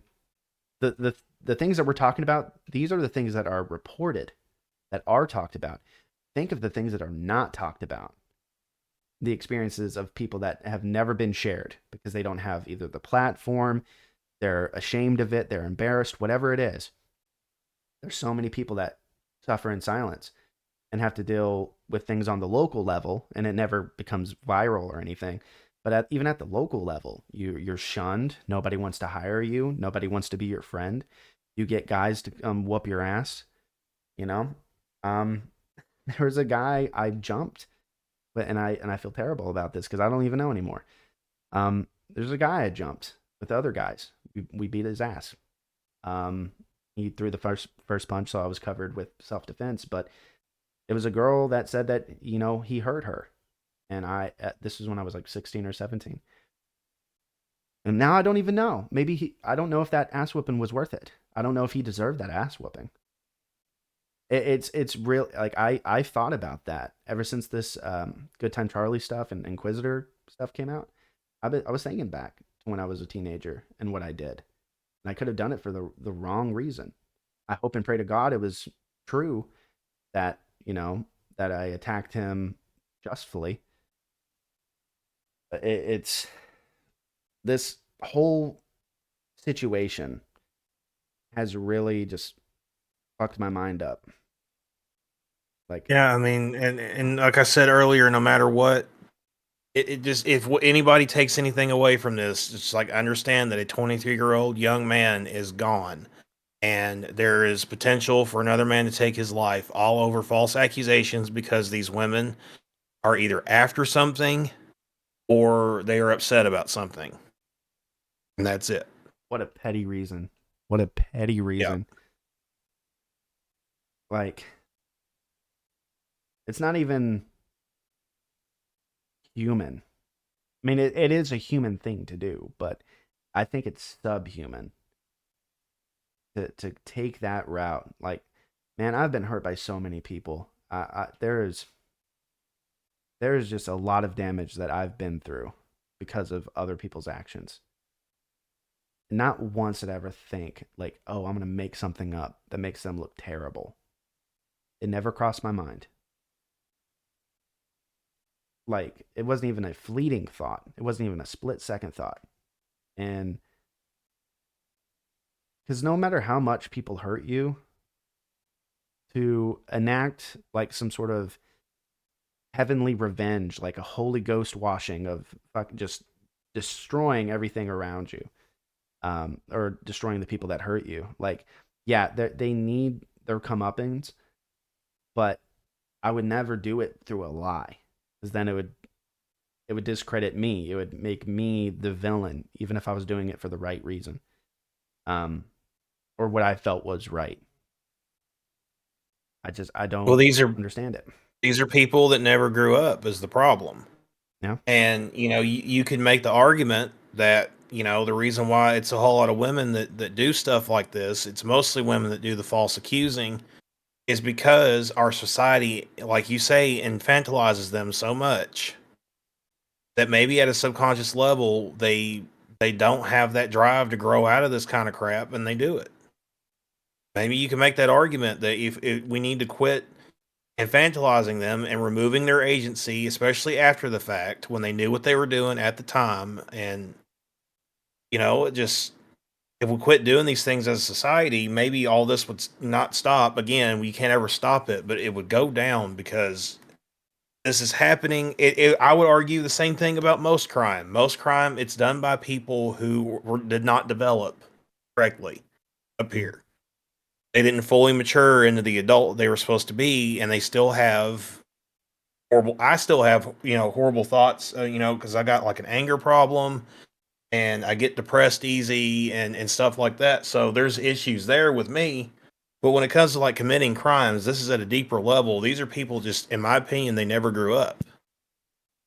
the things that we're talking about, these are the things that are reported, that are talked about. Think of the things that are not talked about. The experiences of people that have never been shared because they don't have either the platform, they're ashamed of it, they're embarrassed, whatever it is. There's so many people that suffer in silence and have to deal with things on the local level, and it never becomes viral or anything. But even at the local level, you're shunned. Nobody wants to hire you. Nobody wants to be your friend. You get guys to whoop your ass. You know, um, there was a guy I jumped, and I feel terrible about this because I don't even know anymore. There's a guy I jumped with other guys. We beat his ass. Um, he threw the first punch, so I was covered with self defense. But it was a girl that said that he hurt her, and this was when I was like 16 or 17. And now I don't even know. I don't know if that ass whooping was worth it. I don't know if he deserved that ass whooping. It's real. Like I thought about that ever since this Good Time Charlie stuff and Inquisitor stuff came out. I was thinking back to when I was a teenager and what I did, and I could have done it for the wrong reason. I hope and pray to God it was true that that I attacked him justly. It's this whole situation has really just fucked my mind up. Like, Yeah, I mean, and like I said earlier, no matter what, it just if anybody takes anything away from this, it's like understand that a 23-year-old young man is gone, and there is potential for another man to take his life all over false accusations because these women are either after something or they are upset about something, and that's it. what a petty reason. What a petty Yeah. reason. Like, it's not even human. I mean, it is a human thing to do, but I think it's subhuman to take that route. Like, man, I've been hurt by so many people. There is just a lot of damage that I've been through because of other people's actions. Not once did I ever think like, oh, I'm gonna make something up that makes them look terrible. It never crossed my mind. Like, it wasn't even a fleeting thought. It wasn't even a split second thought. And because no matter how much people hurt you, to enact like some sort of heavenly revenge, like a Holy Ghost washing of just destroying everything around you, or destroying the people that hurt you. Like, yeah, they need their comeuppance, but I would never do it through a lie, because then it would discredit me. It would make me the villain, even if I was doing it for the right reason, um, or what I felt was right. I Well, don't understand it. these are people that never grew up is the problem. Yeah. And you can make the argument that the reason why it's a whole lot of women that do stuff like this, it's mostly women that do the false accusing, is because our society, like you say, infantilizes them so much that maybe at a subconscious level they don't have that drive to grow out of this kind of crap, and they do it. Maybe you can make that argument that if we need to quit infantilizing them and removing their agency, especially after the fact when they knew what they were doing at the time. And, it just, if we quit doing these things as a society, maybe all this would not stop. Again, we can't ever stop it, but it would go down because this is happening. I would argue the same thing about most crime. Most crime, it's done by people who did not develop correctly up Mm. here. They didn't fully mature into the adult they were supposed to be, and they still have horrible. I still have horrible thoughts, because I got like an anger problem and I get depressed easy and stuff like that. So there's issues there with me. But when it comes to like committing crimes, this is at a deeper level. These are people just, in my opinion, they never grew up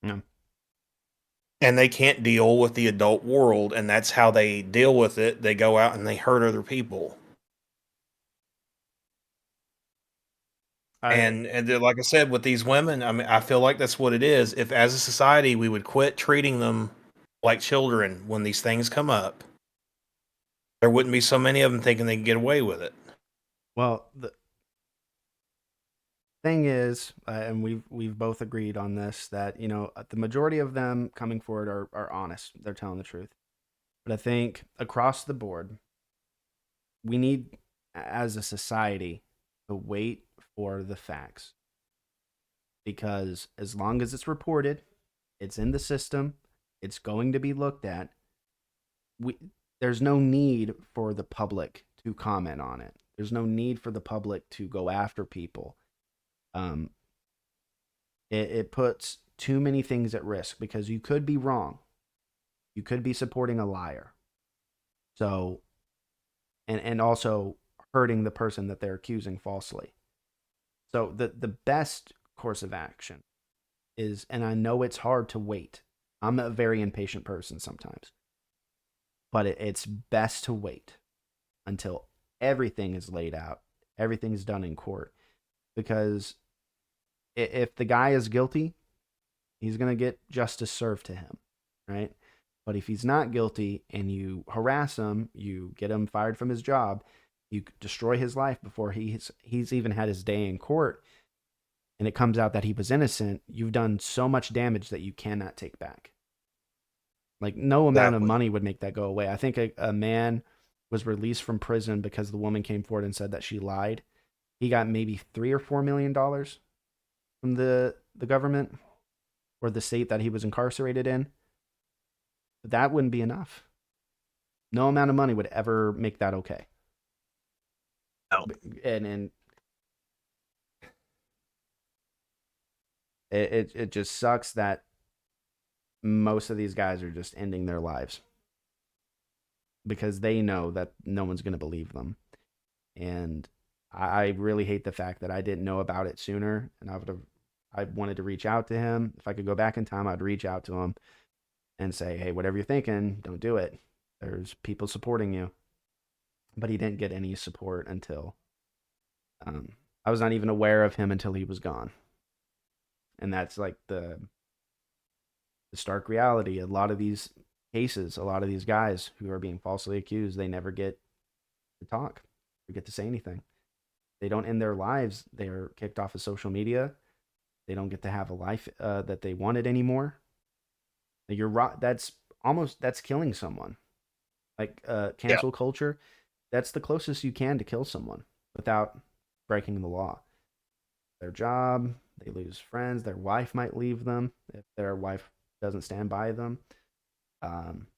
Yeah. and they can't deal with the adult world, and that's how they deal with it. They go out and they hurt other people. I And like I said, with these women, I mean, I feel like that's what it is. If as a society we would quit treating them like children when these things come up, there wouldn't be so many of them thinking they can get away with it. Well, the thing is, and we've both agreed on this, that the majority of them coming forward are honest. They're telling the truth. But I think across the board, we need, as a society, to wait for the facts, because as long as it's reported, it's in the system, it's going to be looked at. We There's no need for the public to comment on it. There's no need for the public to go after people. Um, it puts too many things at risk, because you could be wrong. You could be supporting a liar. So, and also hurting the person that they're accusing falsely. So the best course of action is, and I know it's hard to wait. I'm a very impatient person sometimes, but it's best to wait until everything is laid out, everything's done in court, because if the guy is guilty, he's going to get justice served to him, right? But if he's not guilty and you harass him, you get him fired from his job, you destroy his life before he's even had his day in court, and it comes out that he was innocent, you've done so much damage that you cannot take back. Like, no amount of Exactly. money would make that go away. I think a man was released from prison because the woman came forward and said that she lied. He got maybe $3 or $4 million from the government or the state that he was incarcerated in. But that wouldn't be enough. No amount of money would ever make that okay. No. And it just sucks that most of these guys are just ending their lives because they know that no one's going to believe them. And I really hate the fact that I didn't know about it sooner. And I wanted to reach out to him. If I could go back in time, I'd reach out to him and say, hey, whatever you're thinking, don't do it. There's people supporting you. But he didn't get any support until I was not even aware of him until he was gone. And that's like the stark reality. A lot of these cases, a lot of these guys who are being falsely accused, they never get to talk or get to say anything. They don't end their lives. They're kicked off of social media. They don't get to have a life that they wanted anymore. You're right. That's killing someone. Like Yeah. cancel culture, that's the closest you can to kill someone without breaking the law. Their job, they lose friends. Their wife might leave them if their wife doesn't stand by them. Um,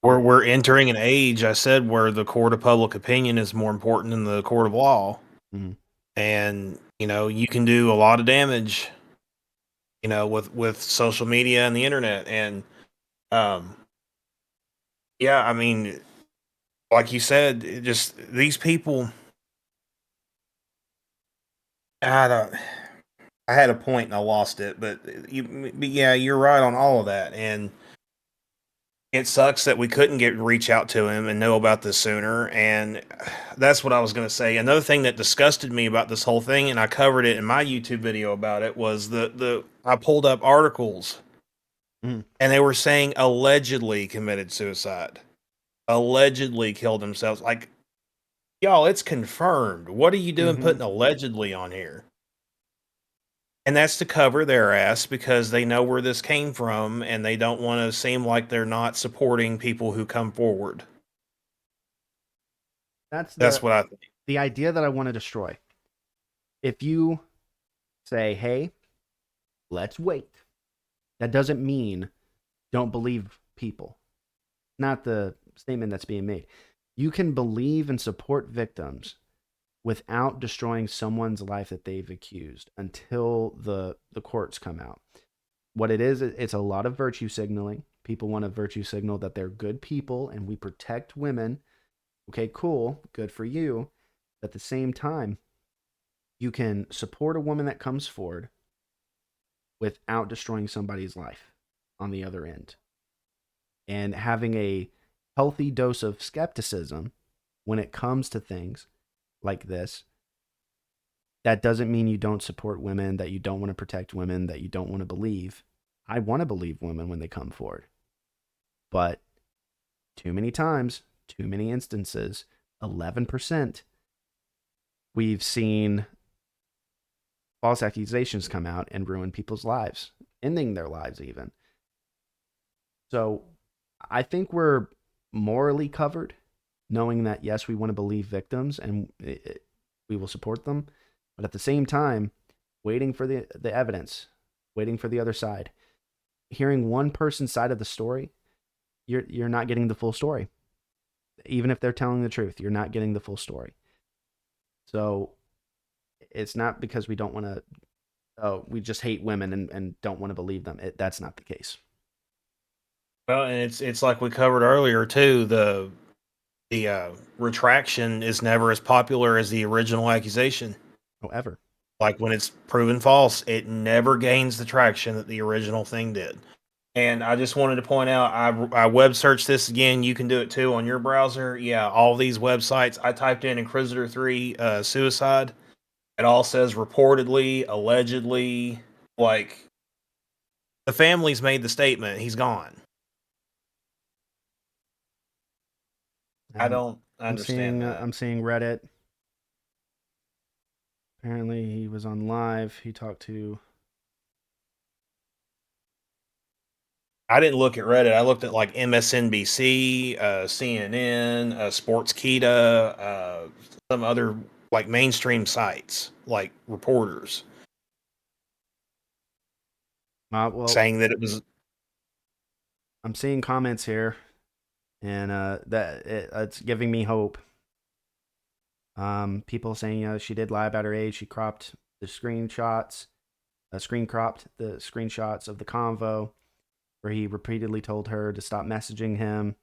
We're entering an age, I said, where the court of public opinion is more important than the court of law. mhm. And, you can do a lot of damage, with social media and the internet. And um yeah, I mean, like you said, just these people, I don't I had a point and I lost it, but yeah, you're right on all of that. And it sucks that we couldn't reach out to him and know about this sooner. And that's what I was going to say. Another thing that disgusted me about this whole thing, and I covered it in my YouTube video about it, was the I pulled up articles Mhm. and they were saying allegedly committed suicide, allegedly killed themselves. Like, y'all, it's confirmed. What are you doing Mhm. putting allegedly on here? And that's to cover their ass because they know where this came from and they don't want to seem like they're not supporting people who come forward. That's That's what I think. the idea that I want to destroy. If you say, "Hey, let's wait," that doesn't mean don't believe people. Not the statement that's being made. You can believe and support victims without destroying someone's life that they've accused until the courts come out. What it is, it's a lot of virtue signaling. People want to virtue signal that they're good people and we protect women. Okay, cool, good for you. At the same time, you can support a woman that comes forward without destroying somebody's life on the other end. And having a healthy dose of skepticism when it comes to things like this. That doesn't mean you don't support women, that you don't want to protect women, that you don't want to believe. I want to believe women when they come forward. But too many times, too many instances, 11%, we've seen false accusations come out and ruin people's lives, ending their lives even. So I think we're morally covered, knowing that, yes, we want to believe victims and we will support them. But at the same time, waiting for the evidence, waiting for the other side, hearing one person's side of the story, you're not getting the full story. Even if they're telling the truth, you're not getting the full story. So it's not because we don't want to, oh, we just hate women and don't want to believe them. That's not the case. Well, and it's like we covered earlier too. The retraction is never as popular as the original accusation. However, Like when it's proven false, it never gains the traction that the original thing did. And I just wanted to point out, I web searched this again. You can do it too on your browser. Yeah, all these websites. I typed in Inquisitor 3 suicide. It all says reportedly, allegedly. Like the family's made the statement. He's gone. I I'm don't understand that. I'm seeing Reddit. Apparently, he was on live. He talked to. I didn't look at Reddit. I looked at like MSNBC, CNN, Sportskeeda, some other like mainstream sites, like reporters Well, saying that it was. I'm seeing comments here, and it's giving me hope. People saying she did lie about her age. She cropped the screenshots, screen cropped the screenshots of the convo where he repeatedly told her to stop messaging him.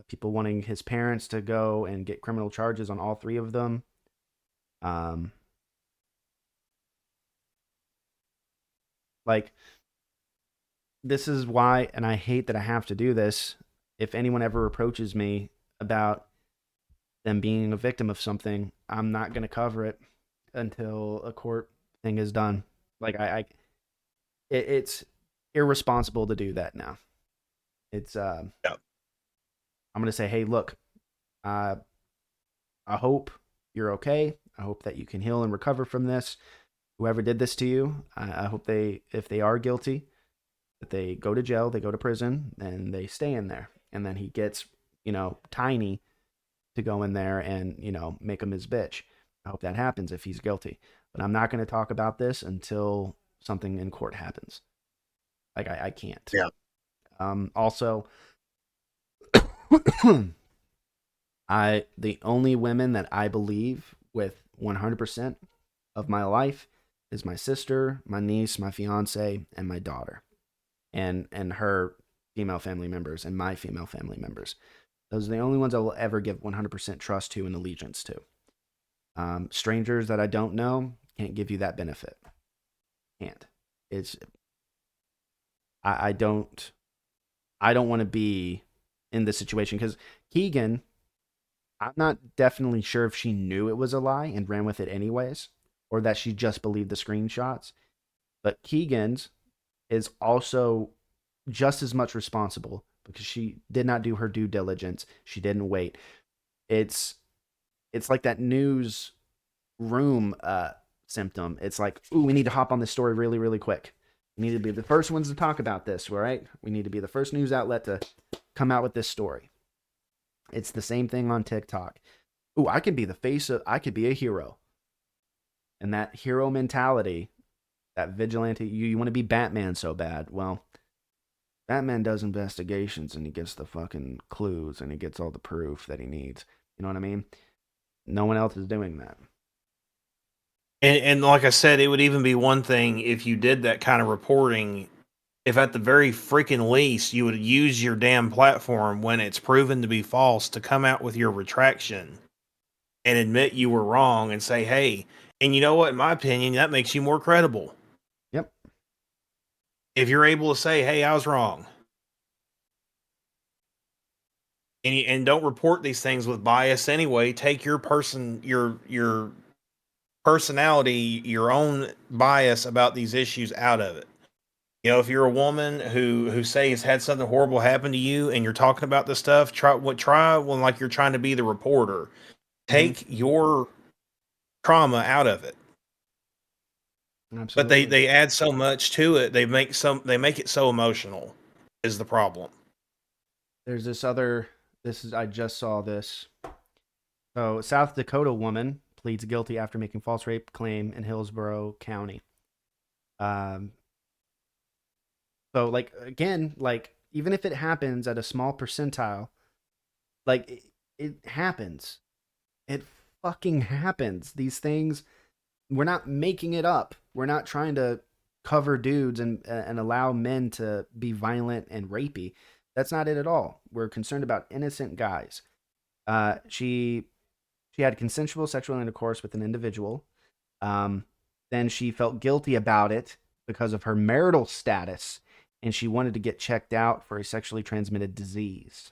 People wanting his parents to go and get criminal charges on all three of them. Um, like this is why, and I hate that I have to do this. If anyone ever approaches me about them being a victim of something, I'm not going to cover it until a court thing is done. Like it's irresponsible to do that now. It's Yeah. I'm going to say, hey, look, uh, I hope you're okay. I hope that you can heal and recover from this. Whoever did this to you, I hope they, if they are guilty, that they go to jail, they go to prison, and they stay in there. And then he gets, Tiny to go in there and, make him his bitch. I hope that happens if he's guilty. But I'm not going to talk about this until something in court happens. Like, I can't. Yeah. Also, the only women that I believe with 100% of my life is my sister, my niece, my fiance, and my daughter, and her female family members and my female family members. Those are the only ones I will ever give 100% trust to and allegiance to. Strangers that I don't know can't give you that benefit. Can't. It's I don't want to be in this situation because Keegan, I'm not definitely sure if she knew it was a lie and ran with it anyways, or that she just believed the screenshots. But Keegan's is also just as much responsible because she did not do her due diligence. She didn't wait. It's like that news room symptom. It's like, ooh, we need to hop on this story really, really quick. We need to be the first ones to talk about this, right? We need to be the first news outlet to come out with this story. It's the same thing on TikTok. Ooh, I could be a hero. And that hero mentality, that vigilante, you want to be Batman so bad. Well, Batman does investigations and he gets the fucking clues and he gets all the proof that he needs. You know what I mean? No one else is doing that. And like I said, it would even be one thing if you did that kind of reporting. If at the very freaking least you would use your damn platform when it's proven to be false to come out with your retraction and admit you were wrong and say, hey, and you know what? In my opinion, that makes you more credible. Yep. If you're able to say, hey, I was wrong. And don't report these things with bias anyway. Take your personality, your own bias about these issues out of it. You know, if you're a woman who say has had something horrible happen to you and you're talking about this stuff, try when like you're trying to be the reporter. Take your trauma out of it. But Absolutely. they add so much to it. They make it so emotional is the problem. There's I just saw this. So, South Dakota woman pleads guilty after making false rape claim in Hillsborough County. Um so like again, like even if it happens at a small percentile, like it happens. It fucking happens. These things, we're not making it up. We're not trying to cover dudes and allow men to be violent and rapey. That's not it at all. We're concerned about innocent guys. She had consensual sexual intercourse with an individual. Um, then she felt guilty about it because of her marital status, and she wanted to get checked out for a sexually transmitted disease.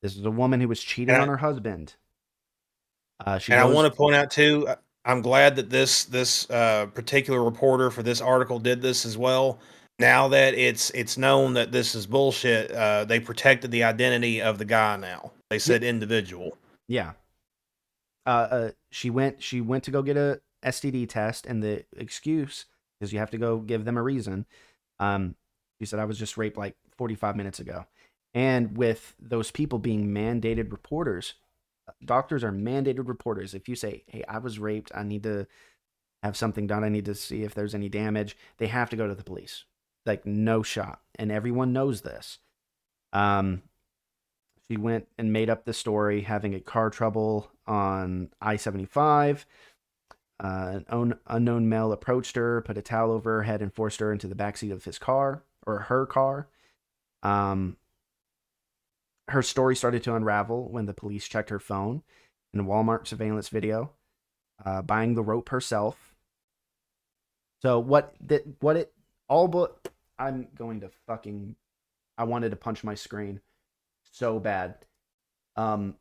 This is a woman who was cheating And on I, her husband. She and I goes, want to point out too, I'm glad that this particular reporter for this article did this as well. Now that it's known that this is bullshit, they protected the identity of the guy. Now they yeah, said individual. yeah. She went to go get a STD test, and the excuse, because you have to go give them a reason. Um, she said I was just raped like 45 minutes ago, and with those people being mandated reporters, doctors are mandated reporters. If you say, "Hey, I was raped. I need to have something done. I need to see if there's any damage," they have to go to the police. Like no shot, and everyone knows this. Um, she went and made up the story, having a car trouble on I-75. An unknown male approached her, put a towel over her head, and forced her into the backseat of his car or her car. Um, her story started to unravel when the police checked her phone and a Walmart surveillance video, buying the rope herself. So what it all but I'm going to fucking I wanted to punch my screen so bad. Um,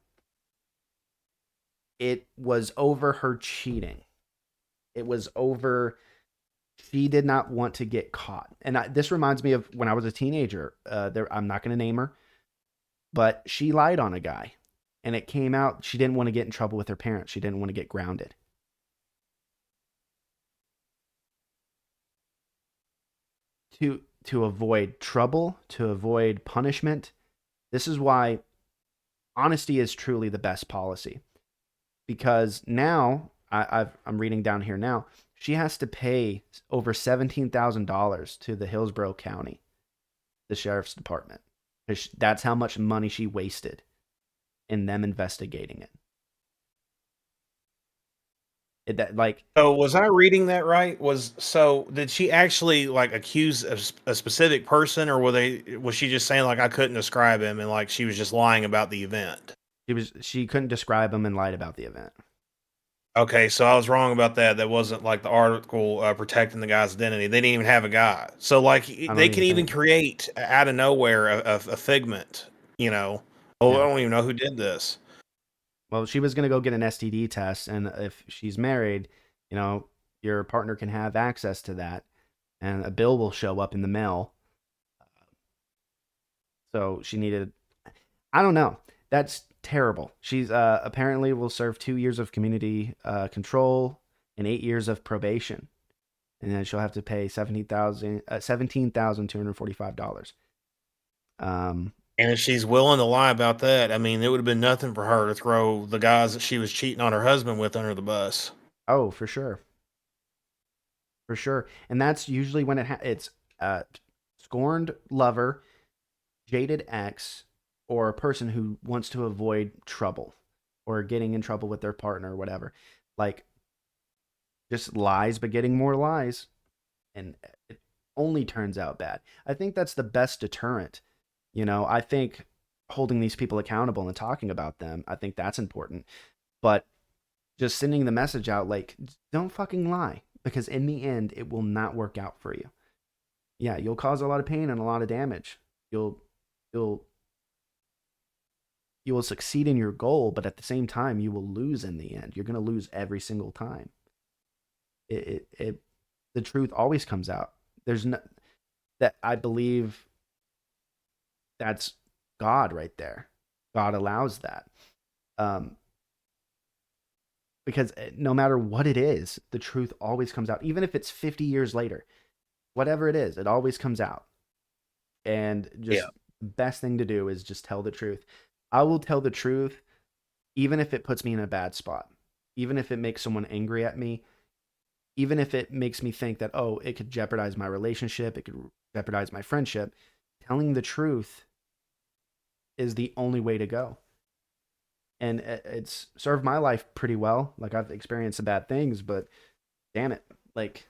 it was over her cheating. It was over. She did not want to get caught, and this reminds me of when I was a teenager. I'm not going to name her, but she lied on a guy, and it came out she didn't want to get in trouble with her parents. She didn't want to get grounded. To avoid trouble, to avoid punishment. This is why honesty is truly the best policy. Because now I'm reading down here now. She has to pay over $17,000 to the Hillsborough County, the sheriff's department. That's how much money she wasted in them investigating it. That like So was I reading that right? Did she actually like accuse a specific person, or was she just saying like I couldn't describe him and like she was just lying about the event? she couldn't describe him and lied about the event. Okay, so I was wrong about that. That wasn't like the article protecting the guy's identity. They didn't even have a guy. So like I don't they even can even think. create out of nowhere a figment. You know, oh, I Yeah. don't even know who did this. Well, she was gonna go get an STD test, and if she's married, you know, your partner can have access to that, and a bill will show up in the mail. So she needed. I don't know. That's terrible. She's apparently will serve 2 years of community control and 8 years of probation, and then she'll have to pay $17,245. Um. And if she's willing to lie about that, I mean, it would have been nothing for her to throw the guys that she was cheating on her husband with under the bus. Oh, for sure, for sure. And that's usually when it's uh, scorned lover, jaded ex, or a person who wants to avoid trouble or getting in trouble with their partner or whatever. Like just lies, but getting more lies, and it only turns out bad. I think that's the best deterrent. I think holding these people accountable and talking about them, I think that's important. But just sending the message out like, don't fucking lie, because in the end, it will not work out for you. Yeah, you'll cause a lot of pain and a lot of damage. You'll, you'll, you will succeed in your goal, but at the same time, you will lose in the end. You're going to lose every single time. The truth always comes out. There's no, that I believe that's God right there. God allows that. Um, because no matter what it is, the truth always comes out. Even if it's 50 years later, whatever it is, it always comes out. And Yeah. just the best thing to do is just tell the truth. I will tell the truth, even if it puts me in a bad spot, even if it makes someone angry at me, even if it makes me think that, oh, it could jeopardize my relationship, it could jeopardize my friendship. Telling the truth is the only way to go. And it's served my life pretty well. Like I've experienced some bad things, but damn it, like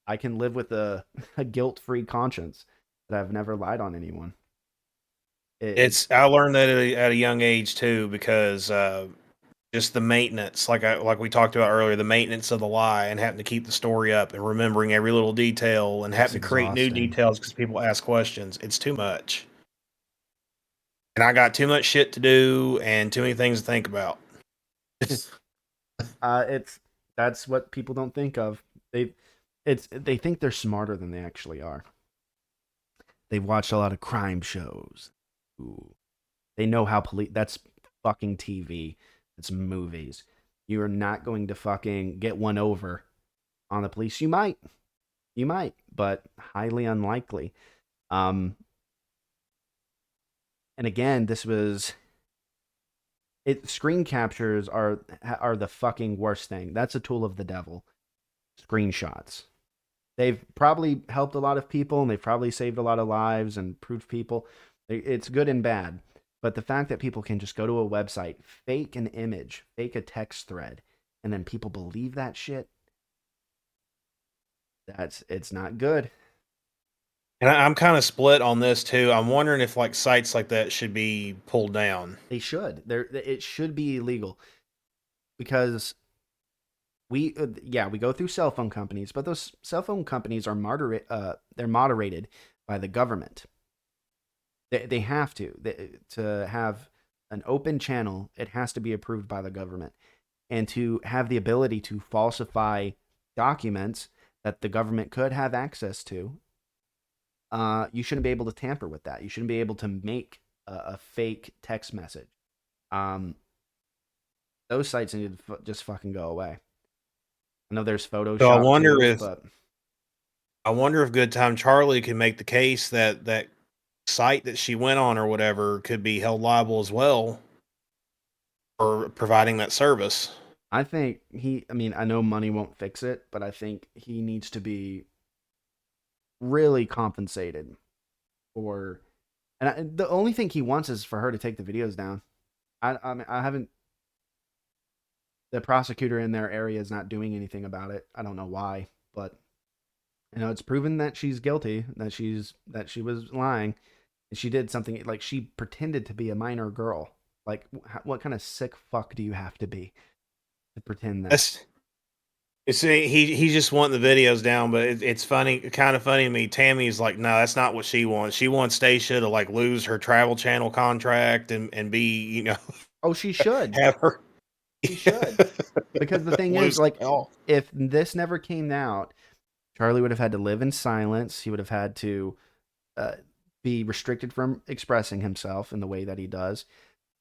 I can live with a guilt-free conscience that I've never lied on anyone. I learned that at a young age too, because just the maintenance, like we talked about earlier, the maintenance of the lie and having to keep the story up and remembering every little detail and it's having to create new exhausting. details because people ask questions. It's too much, and I got too much shit to do and too many things to think about. It's that's what people don't think of. They think they're smarter than they actually are. They've watched a lot of crime shows. Ooh. They know how police. That's fucking TV. It's movies. You are not going to fucking get one over on the police. You might, but highly unlikely. Um, and again, this was it. Screen captures are the fucking worst thing. That's a tool of the devil. Screenshots. They've probably helped a lot of people and they've probably saved a lot of lives and proved people. It's good and bad. But the fact that people can just go to a website, fake an image, fake a text thread, and then people believe that shit, it's not good. And I'm kind of split on this too. I'm wondering if like sites like that should be pulled down. They should. It should be illegal because we go through cell phone companies, but those cell phone companies are they're moderated by the government. They have to have an open channel. It has to be approved by the government, and to have the ability to falsify documents that the government could have access to. You shouldn't be able to tamper with that. You shouldn't be able to make a fake text message. Um, those sites need to just fucking go away. I know there's So Photoshop too, but I wonder if Good Time Charlie can make the case that that site that she went on or whatever could be held liable as well for providing that service. I think I mean, I know money won't fix it, but I think he needs to be really compensated for. The only thing he wants is for her to take the videos down. I mean, I haven't. The prosecutor in their area is not doing anything about it. I don't know why, but it's proven that she's guilty, that she was lying, and she did something like she pretended to be a minor girl. Like, what kind of sick fuck do you have to be to pretend that? That's it's he just wanting the videos down, but it's funny, kind of funny to me. Tammy's like, no, that's not what she wants. She wants Stacia to like lose her Travel Channel contract and be, Oh, she should. have her She should. Because the thing is, lose like, it all. if this never came out, Charlie would have had to live in silence. He would have had to uh, be restricted from expressing himself in the way that he does.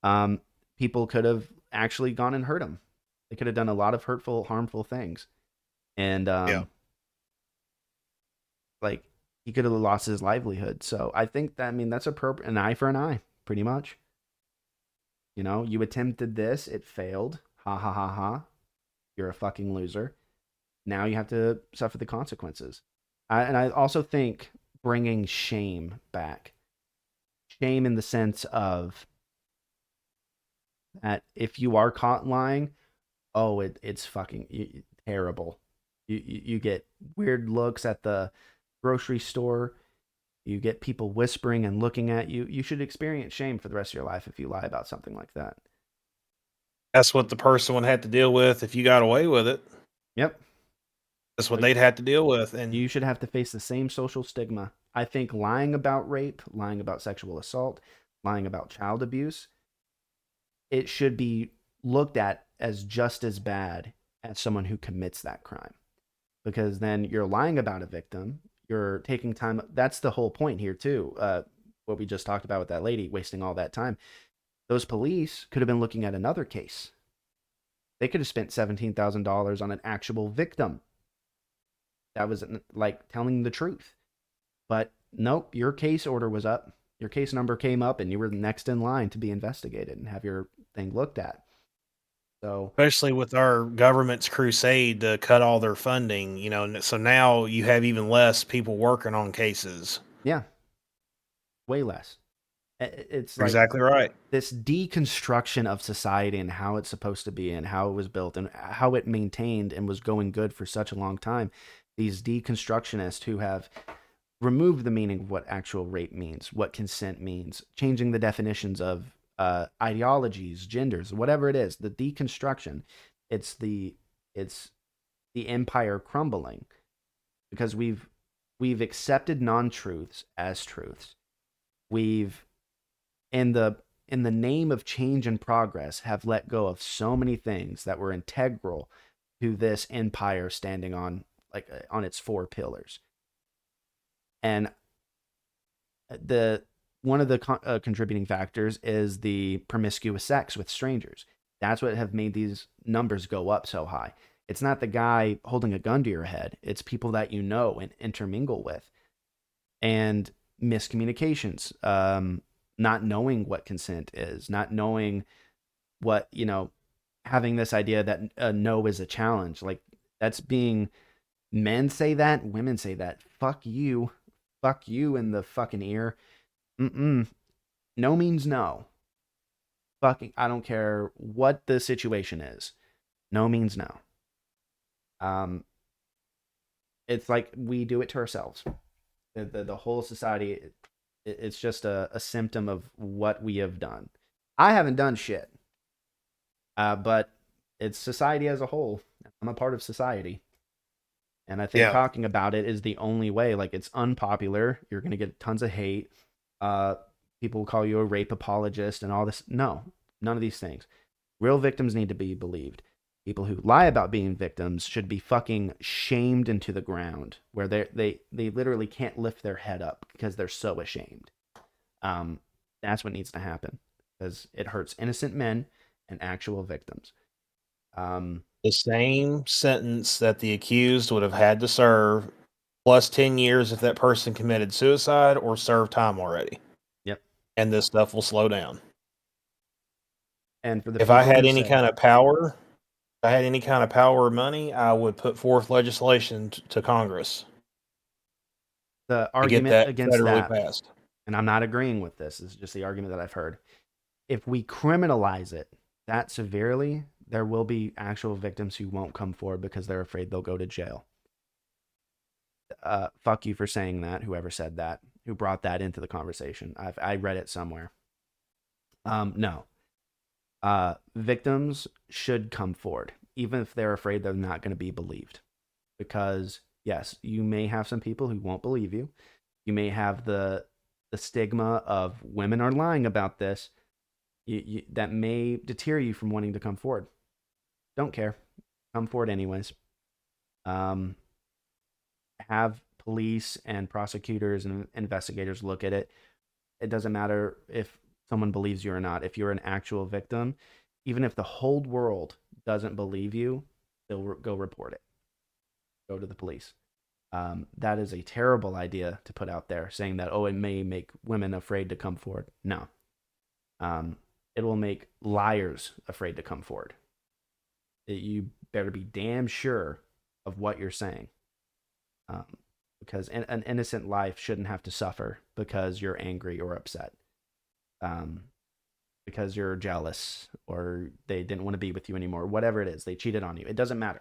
Um, People could have actually gone and hurt him. They could have done a lot of hurtful, harmful things, and Yeah. like he could have lost his livelihood. So I think that that's appropriate. An eye for an eye, pretty much. You attempted this, it failed. Ha ha ha ha. You're a fucking loser. Now you have to suffer the consequences. And I also think bringing shame back. Shame in the sense of that if you are caught lying, oh, it's fucking terrible. You get weird looks at the grocery store. You get people whispering and looking at you. You should experience shame for the rest of your life if you lie about something like that. That's what the person would have to deal with if you got away with it. Yep. That's what So they'd have to deal with. And you should have to face the same social stigma. I think lying about rape, lying about sexual assault, lying about child abuse, it should be looked at as just as bad as someone who commits that crime. Because then you're lying about a victim, you're taking time. That's the whole point here, too. What we just talked about with that lady, wasting all that time. Those police could have been looking at another case. They could have spent $17,000 on an actual victim that was like telling the truth. But nope, your case order was up. Your case number came up and you were next in line to be investigated and have your thing looked at. So, especially with our government's crusade to cut all their funding, so now you have even less people working on cases. yeah, way less. It's like Exactly right. this deconstruction of society and how it's supposed to be and how it was built and how it maintained and was going good for such a long time. These deconstructionists who have remove the meaning of what actual rape means, what consent means, changing the definitions of ideologies, genders, whatever it is, the deconstruction. It's the it's the empire crumbling because we've accepted non-truths as truths. We've in the name of change and progress have let go of so many things that were integral to this empire standing on on its four pillars. And the one of the contributing factors is the promiscuous sex with strangers. That's what have made these numbers go up so high. It's not the guy holding a gun to your head. It's people that you know and intermingle with, and miscommunications, not knowing what consent is, not knowing what having this idea that no is a challenge. Like that's being men say that, women say that. Fuck you in the fucking ear. Mm-mm. No means no. Fucking, I don't care what the situation is. No means no. Um, it's like we do it to ourselves. The whole society, it's just a symptom of what we have done. I haven't done shit, but it's society as a whole. I'm a part of society. And I think Yeah. talking about it is the only way. Like it's unpopular. You're gonna get tons of hate. Uh, People will call you a rape apologist and all this. No, none of these things. Real victims need to be believed. People who lie about being victims should be fucking shamed into the ground, where they literally can't lift their head up because they're so ashamed. Um, that's what needs to happen because it hurts innocent men and actual victims. Um, The same sentence that the accused would have had to serve, plus 10 years if that person committed suicide or served time already. yep. And this stuff will slow down. And for the If I people had who any say kind of power, if I had any kind of power or money, I would put forth legislation to Congress the to get argument that against federally that, passed. and I'm not agreeing with this, is just the argument that I've heard. If we criminalize it that severely, there will be actual victims who won't come forward because they're afraid they'll go to jail. Fuck you for saying that. Whoever said that, who brought that into the conversation, I read it somewhere. No, victims should come forward, even if they're afraid they're not going to be believed, because yes, you may have some people who won't believe you. You may have the stigma of women are lying about this. That may deter you from wanting to come forward. Don't care. Come forward anyways. Um, have police and prosecutors and investigators look at it. It doesn't matter if someone believes you or not. If you're an actual victim, even if the whole world doesn't believe you, they'll go report it. Go to the police. That is a terrible idea to put out there, saying that, oh, it may make women afraid to come forward. No. It will make liars afraid to come forward. You better be damn sure of what you're saying. Um, because an innocent life shouldn't have to suffer because you're angry or upset. Um, because you're jealous or they didn't want to be with you anymore. Whatever it is, they cheated on you. It doesn't matter.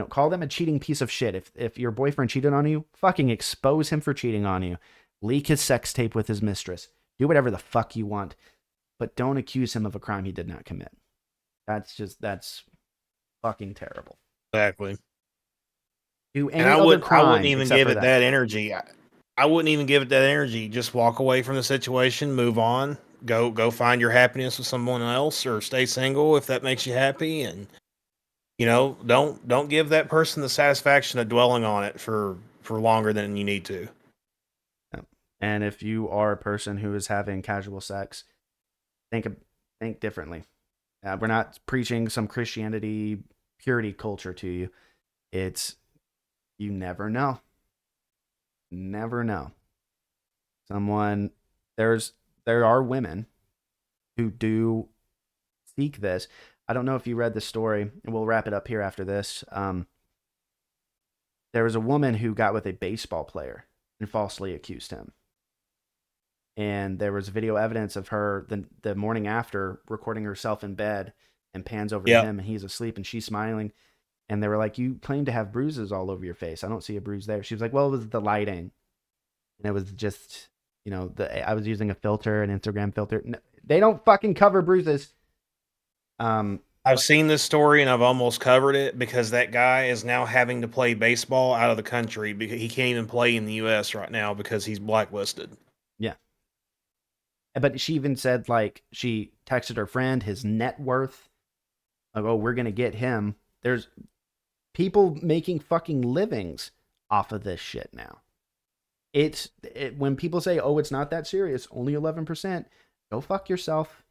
Call them a cheating piece of shit. If your boyfriend cheated on you, fucking expose him for cheating on you. Leak his sex tape with his mistress. Do whatever the fuck you want, but don't accuse him of a crime he did not commit. That's fucking terrible. Exactly. Do And any other I wouldn't crime even except give for it that. that energy. I wouldn't even give it that energy. Just walk away from the situation, move on, go find your happiness with someone else, or stay single if that makes you happy. And don't give that person the satisfaction of dwelling on it for longer than you need to. And if you are a person who is having casual sex, think think differently. We're not preaching some Christianity purity culture to you. It's you never know. Never know. Someone there are women who do seek this. I don't know if you read the story, and we'll wrap it up here after this. There was a woman who got with a baseball player and falsely accused him. And there was video evidence of her the morning after recording herself in bed and pans over to Yeah. him and he's asleep and she's smiling. And they were like, "You claim to have bruises all over your face. I don't see a bruise there." She was like, "Well, it was the lighting, and it was just, I was using a filter, an Instagram filter. No, they don't fucking cover bruises." Um, I've seen this story and I've almost covered it because that guy is now having to play baseball out of the country because he can't even play in the U.S. right now because he's blacklisted. yeah, but she even said like she texted her friend his net worth. Like, oh, we're gonna get him. There's people making fucking livings off of this shit now. When people say, "Oh, it's not that serious, only 11%," go fuck yourself.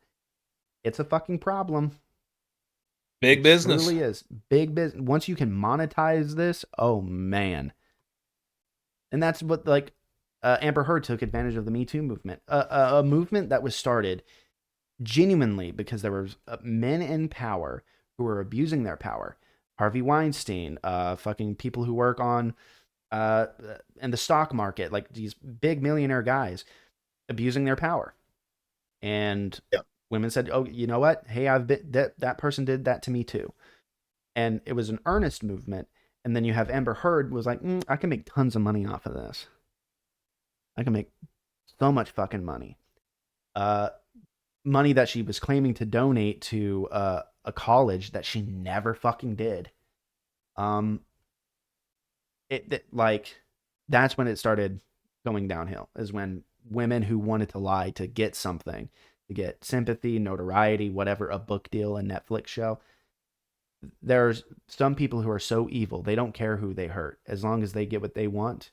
It's a fucking problem. Big It business. truly is big business. Once you can monetize this, oh man, and that's what like Amber Heard took advantage of the Me Too movement, a movement that was started genuinely because there were men in power who were abusing their power. Harvey Weinstein, fucking people who work on in the stock market, like these big millionaire guys abusing their power. And Yep. women said, "Oh, you know what? Hey, I've been that person did that to me too." And it was an earnest movement. And then you have Amber Heard was like, "I can make tons of money off of this. I can make so much fucking money." Uh, Money that she was claiming to donate to a college that she never fucking did. Um, like that's when it started going downhill. Is when women who wanted to lie to get something, to get sympathy, notoriety, whatever, a book deal, a Netflix show. There's some people who are so evil they don't care who they hurt as long as they get what they want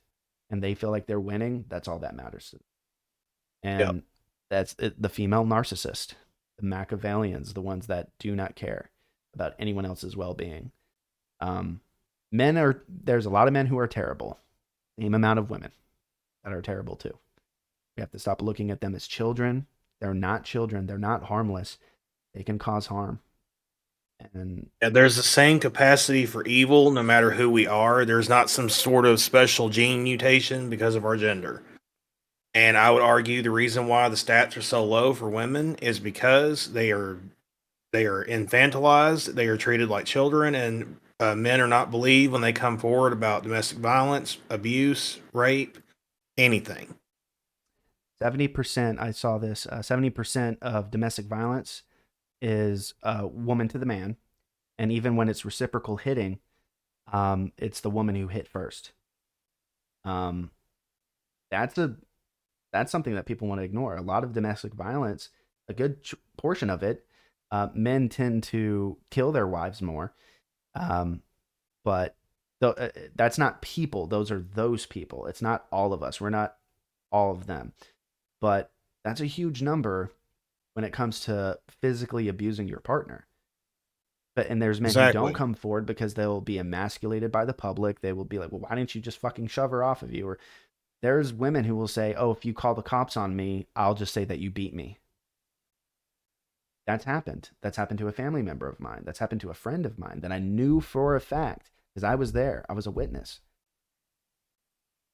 and they feel like they're winning. That's all that matters. Yep. And that's it, the female narcissist, the Machiavellians, the ones that do not care about anyone else's well-being. Um, there's a lot of men who are terrible. Same amount of women that are terrible too. We have to stop looking at them as children. They're not children. They're not harmless. They can cause harm. And Yeah, there's the same capacity for evil no matter who we are. There's not some sort of special gene mutation because of our gender. And I would argue the reason why the stats are so low for women is because they are infantilized, they are treated like children, and men are not believed when they come forward about domestic violence, abuse, rape, anything. 70%, I saw this, 70% of domestic violence is a woman to the man. And even when it's reciprocal hitting, it's the woman who hit first. Um, that's a that's something that people want to ignore. A lot of domestic violence, a good portion of it, men tend to kill their wives more. Um, but that's not people. Those are those people. It's not all of us. We're not all of them. But that's a huge number when it comes to physically abusing your partner. And there's men who don't Exactly. come forward because they'll be emasculated by the public. They will be like, "Well, why didn't you just fucking shove her off of you?" Or there's women who will say, "Oh, if you call the cops on me, I'll just say that you beat me." That's happened. That's happened to a family member of mine. That's happened to a friend of mine that I knew for a fact because I was there. I was a witness.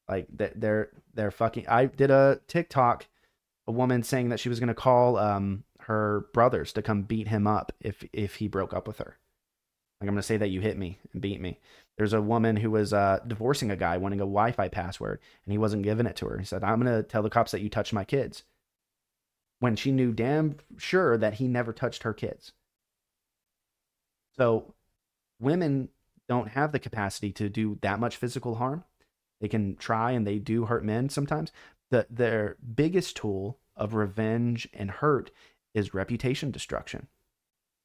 Like they're fucking. I did a TikTok, a woman saying that she was gonna call her brothers to come beat him up if he broke up with her. Like, I'm gonna say that you hit me and beat me. There's a woman who was divorcing a guy wanting a Wi-Fi password, and he wasn't giving it to her. He said, "I'm gonna tell the cops that you touched my kids," when she knew damn sure that he never touched her kids. So women don't have the capacity to do that much physical harm. They can try, and they do hurt men sometimes. Their biggest tool of revenge and hurt is reputation destruction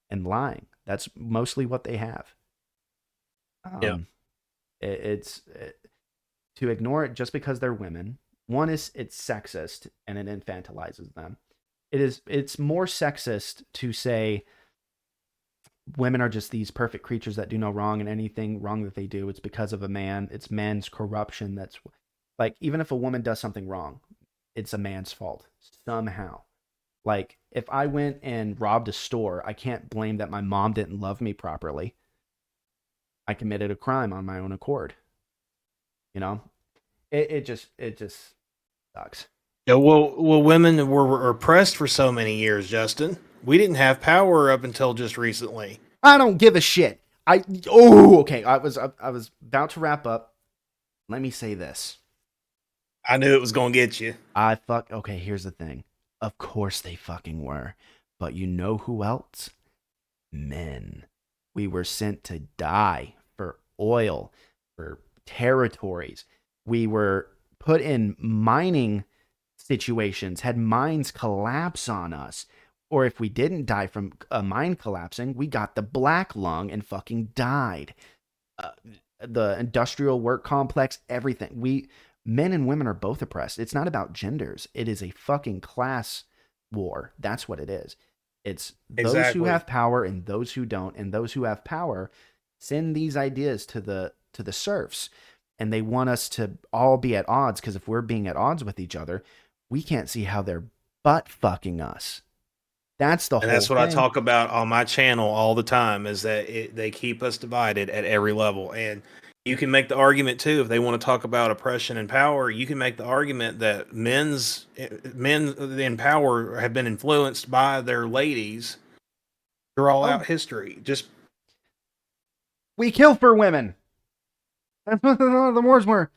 and lying. That's mostly what they have. Yeah. Um, it's to ignore it just because they're women. One is it's sexist and it infantilizes them. It's more sexist to say women are just these perfect creatures that do no wrong, and anything wrong that they do, it's because of a man. It's man's corruption. That's like, even if a woman does something wrong, it's a man's fault somehow. Like, if I went and robbed a store, I can't blame that my mom didn't love me properly. I committed a crime on my own accord. You know, it just sucks. Yeah, well, women were oppressed for so many years, Justin. We didn't have power up until just recently. I don't give a shit. Okay. I was about to wrap up. Let me say this. I knew it was gonna get you. Okay, here's the thing. Of course they fucking were. But you know who else? Men. We were sent to die for oil, for territories. We were put in mining situations, had mines collapse on us. Or if we didn't die from a mine collapsing, we got the black lung and fucking died. Uh, the industrial work complex, everything. Men and women are both oppressed. It's not about genders. It is a fucking class war. That's what it is. It's those who Exactly. have power and those who don't, and those who have power send these ideas to the serfs, and they want us to all be at odds because if we're being at odds with each other, we can't see how they're butt fucking us. That's the And whole that's what I thing. talk about on my channel all the time is that they keep us divided at every level. And you can make the argument too if they want to talk about oppression and power. You can make the argument that men in power have been influenced by their ladies through all Oh, out history. Just we kill for women. That's what the wars were.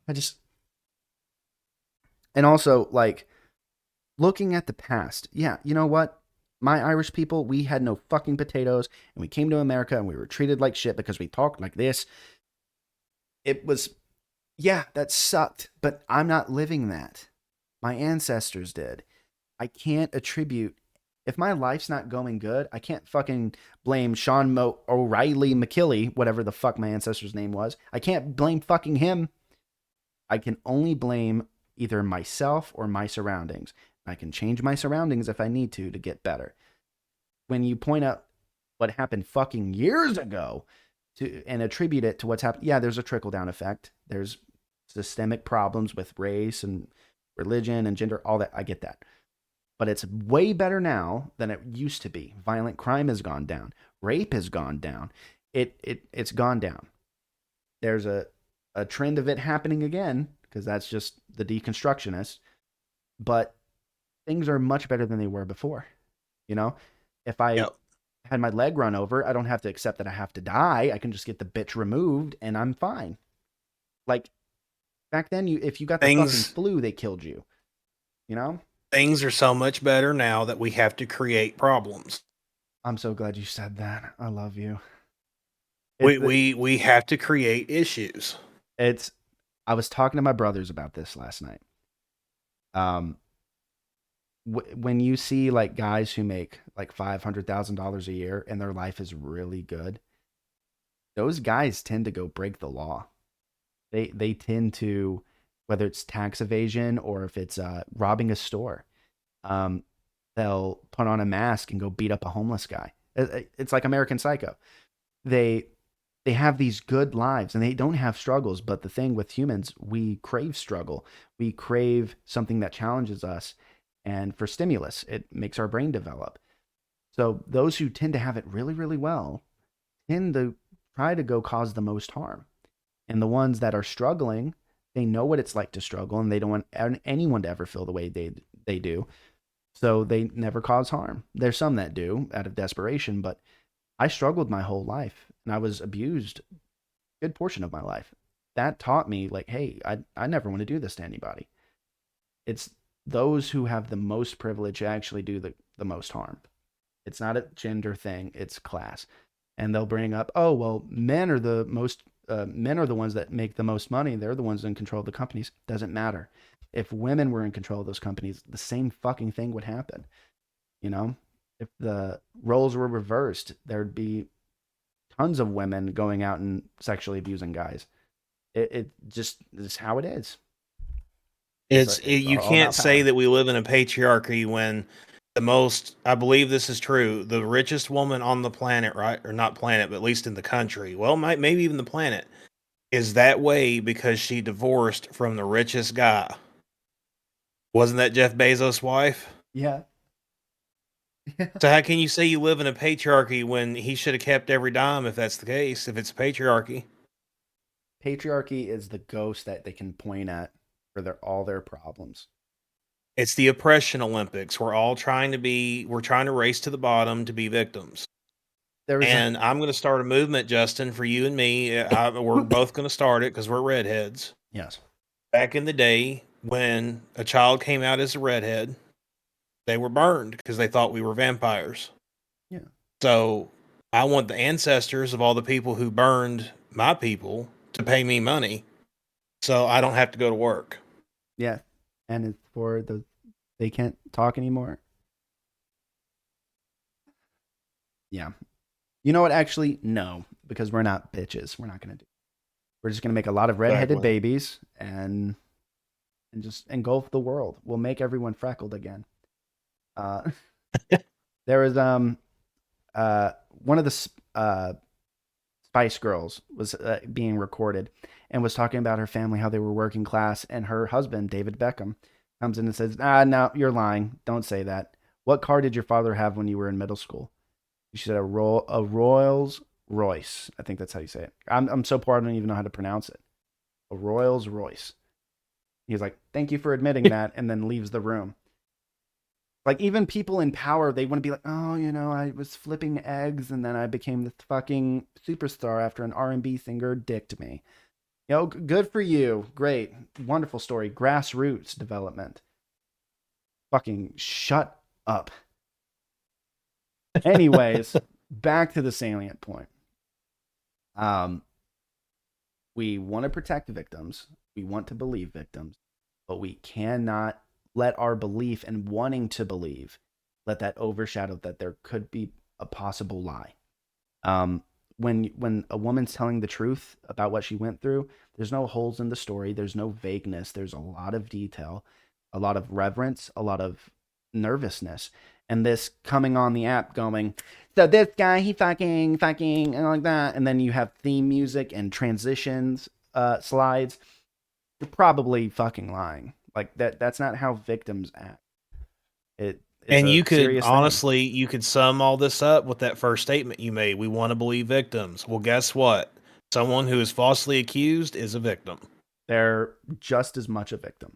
I just and also like looking at the past, yeah, you know what? My Irish people, we had no fucking potatoes, and we came to America and we were treated like shit because we talked like this. It was, yeah, that sucked, but I'm not living that. My ancestors did. I can't attribute, if my life's not going good, I can't fucking blame O'Reilly McKilly, whatever the fuck my ancestor's name was. I can't blame fucking him. I can only blame either myself or my surroundings. I can change my surroundings if I need to get better. When you point out what happened fucking years ago and attribute it to what's happened, yeah, there's a trickle down effect. There's systemic problems with race and religion and gender, all that. I get that. But it's way better now than it used to be. Violent crime has gone down. Rape has gone down. It's gone down. There's a trend of it happening again because that's just the deconstructionists. But things are much better than they were before. You know, if I yep. had my leg run over, I don't have to accept that I have to die. I can just get the bitch removed and I'm fine. Like back then, if you got the fucking Things flu, they killed you. You know. things are so much better now that we have to create problems. I'm so glad you said that. I love you. We It we we have to create issues. it's. I was talking to my brothers about this last night. Um, when you see like guys who make like $500,000 a year and their life is really good, those guys tend to go break the law. They tend to, whether it's tax evasion or if it's robbing a store, um, they'll put on a mask and go beat up a homeless guy. It's like American Psycho. They they have these good lives and they don't have struggles. But the thing with humans, we crave struggle. We crave something that challenges us. And for stimulus, it makes our brain develop. So those who tend to have it really, really well tend to try to go cause the most harm. And the ones that are struggling, they know what it's like to struggle and they don't want anyone to ever feel the way they do. So they never cause harm. There's some that do out of desperation, but I struggled my whole life and I was abused a good portion of my life. That taught me like, hey, I never want to do this to anybody. It's those who have the most privilege actually do the most harm. It's not a gender thing, it's class. And they'll bring up, oh, well, men are the ones that make the most money. They're the ones in control of the companies. Doesn't matter. If women were in control of those companies, the same fucking thing would happen. You know, if the roles were reversed, there'd be tons of women going out and sexually abusing guys. It just is how it is. It's You all can't about say power. that we live in a patriarchy when I believe this is true, the richest woman on the planet, right? Or not planet, but at least in the country. Well, maybe even the planet is that way because she divorced from the richest guy. Wasn't that Jeff Bezos' wife? Yeah. So how can you say you live in a patriarchy when he should have kept every dime if that's the case, if it's a patriarchy? Patriarchy is the ghost that they can point at for all their problems. It's the oppression Olympics. We're trying to race to the bottom to be victims. There was And I'm going to start a movement, Justin, for you and me. We're both going to start it because we're redheads. yes. Back in the day, when a child came out as a redhead, they were burned because they thought we were vampires. Yeah. So I want the ancestors of all the people who burned my people to pay me money so I don't have to go to work. Yeah. And it's for they can't talk anymore. Yeah. You know what? Actually, no, because we're not bitches. We're not gonna do. We're just gonna make a lot of redheaded Exactly. babies and just engulf the world. We'll make everyone freckled again. Uh, there was one of the Spice Girls was being recorded and was talking about her family, how they were working class, and her husband David Beckham comes in and says, no, you're lying. Don't say that. What car did your father have when you were in middle school?" She said a Rolls Royce. I think that's how you say it. I'm so poor I don't even know how to pronounce it. A Rolls Royce. He's like, "Thank you for admitting that," and then leaves the room. Like, even people in power, they want to be like, "Oh, I was flipping eggs and then I became the fucking superstar after an R&B singer dicked me." Good for you. Great. Wonderful story. Grassroots development. Fucking shut up. Anyways, back to the salient point. We want to protect victims. We want to believe victims, but we cannot let our belief and wanting to believe let that overshadow that there could be a possible lie. When a woman's telling the truth about what she went through, there's no holes in the story. There's no vagueness. There's a lot of detail, a lot of reverence, a lot of nervousness. And this coming on the app going, "So this guy, he fucking, and like that." And then you have theme music and transitions, slides. You're probably fucking lying. Like that's not how victims act. It's And a you could serious thing. honestly, you could sum all this up with that first statement you made. We want to believe victims. Well, guess what? Someone who is falsely accused is a victim. They're just as much a victim.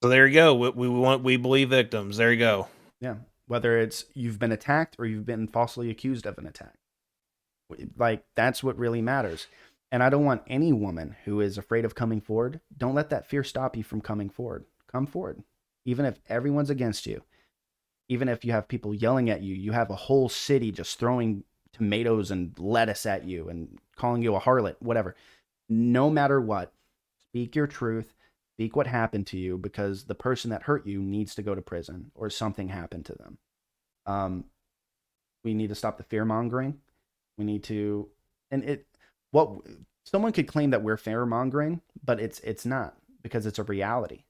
So there you go. We believe victims. There you go. Yeah. Whether it's you've been attacked or you've been falsely accused of an attack. Like, that's what really matters. And I don't want any woman who is afraid of coming forward, don't let that fear stop you from coming forward. Come forward. Even if everyone's against you, even if you have people yelling at you, you have a whole city just throwing tomatoes and lettuce at you and calling you a harlot, whatever. No matter what, speak your truth, speak what happened to you, because the person that hurt you needs to go to prison or something happened to them. Um, we need to stop the fear mongering. We need to, and what someone could claim that we're fear mongering, but it's not, because it's a reality.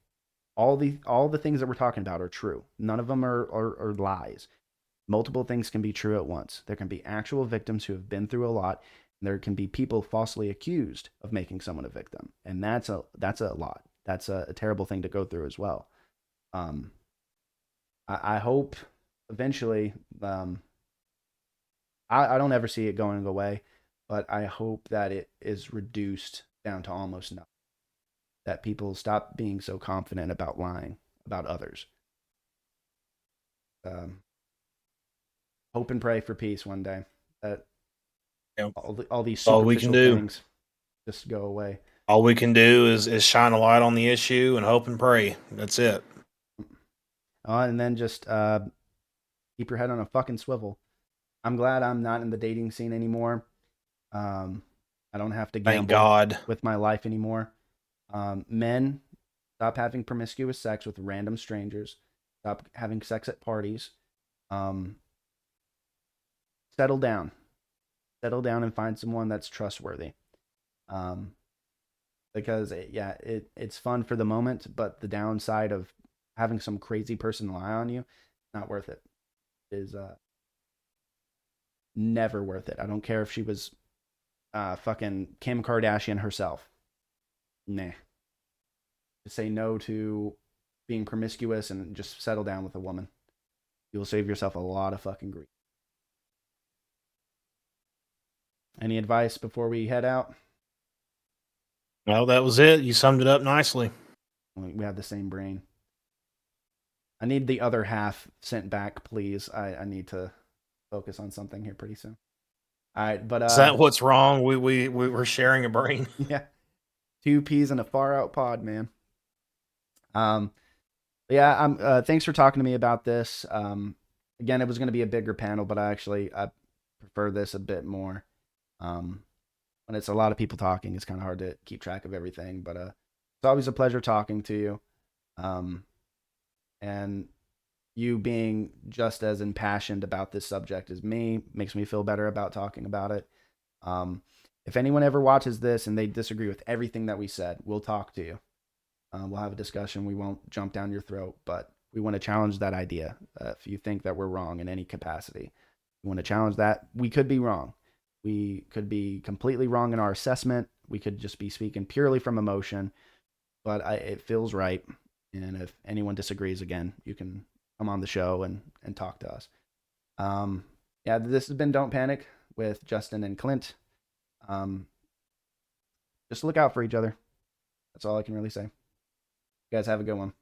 All the things that we're talking about are true. None of them are lies. Multiple things can be true at once. There can be actual victims who have been through a lot, and there can be people falsely accused of making someone a victim, and that's a lot. That's a terrible thing to go through as well. Um, I hope eventually, I don't ever see it going away, but I hope that it is reduced down to almost nothing. That people stop being so confident about lying about others. Um, Hope and pray for peace one day. That Yep. all these All we can superficial do. things just go away. All we can do is shine a light on the issue and hope and pray. That's it. And then just keep your head on a fucking swivel. I'm glad I'm not in the dating scene anymore. I don't have to Thank gamble God. with my life anymore. Men, stop having promiscuous sex with random strangers. Stop having sex at parties. Um, Settle down. Settle down and find someone that's trustworthy. Um, because it's fun for the moment, but the downside of having some crazy person lie on you, not worth it. It is never worth it. I don't care if she was fucking Kim Kardashian herself. Nah. Just say no to being promiscuous and just settle down with a woman. You'll save yourself a lot of fucking grief. Any advice before we head out? Well, that was it. You summed it up nicely. We have the same brain. I need the other half sent back, please. I need to focus on something here pretty soon. All right, but Is that what's wrong? We're sharing a brain. yeah, 2 peas in a far out pod, man. Yeah, thanks for talking to me about this. Again, it was going to be a bigger panel, but I prefer this a bit more. When it's a lot of people talking, it's kind of hard to keep track of everything, but it's always a pleasure talking to you. And you being just as impassioned about this subject as me makes me feel better about talking about it. If anyone ever watches this and they disagree with everything that we said, we'll talk to you. We'll have a discussion. We won't jump down your throat, but we want to challenge that idea. If you think that we're wrong in any capacity, we want to challenge that. We could be wrong. We could be completely wrong in our assessment. We could just be speaking purely from emotion, but it feels right. And if anyone disagrees, again, you can come on the show and talk to us. Yeah, this has been Don't Panic with Justin and Clint. Just look out for each other. That's all I can really say. You guys have a good one.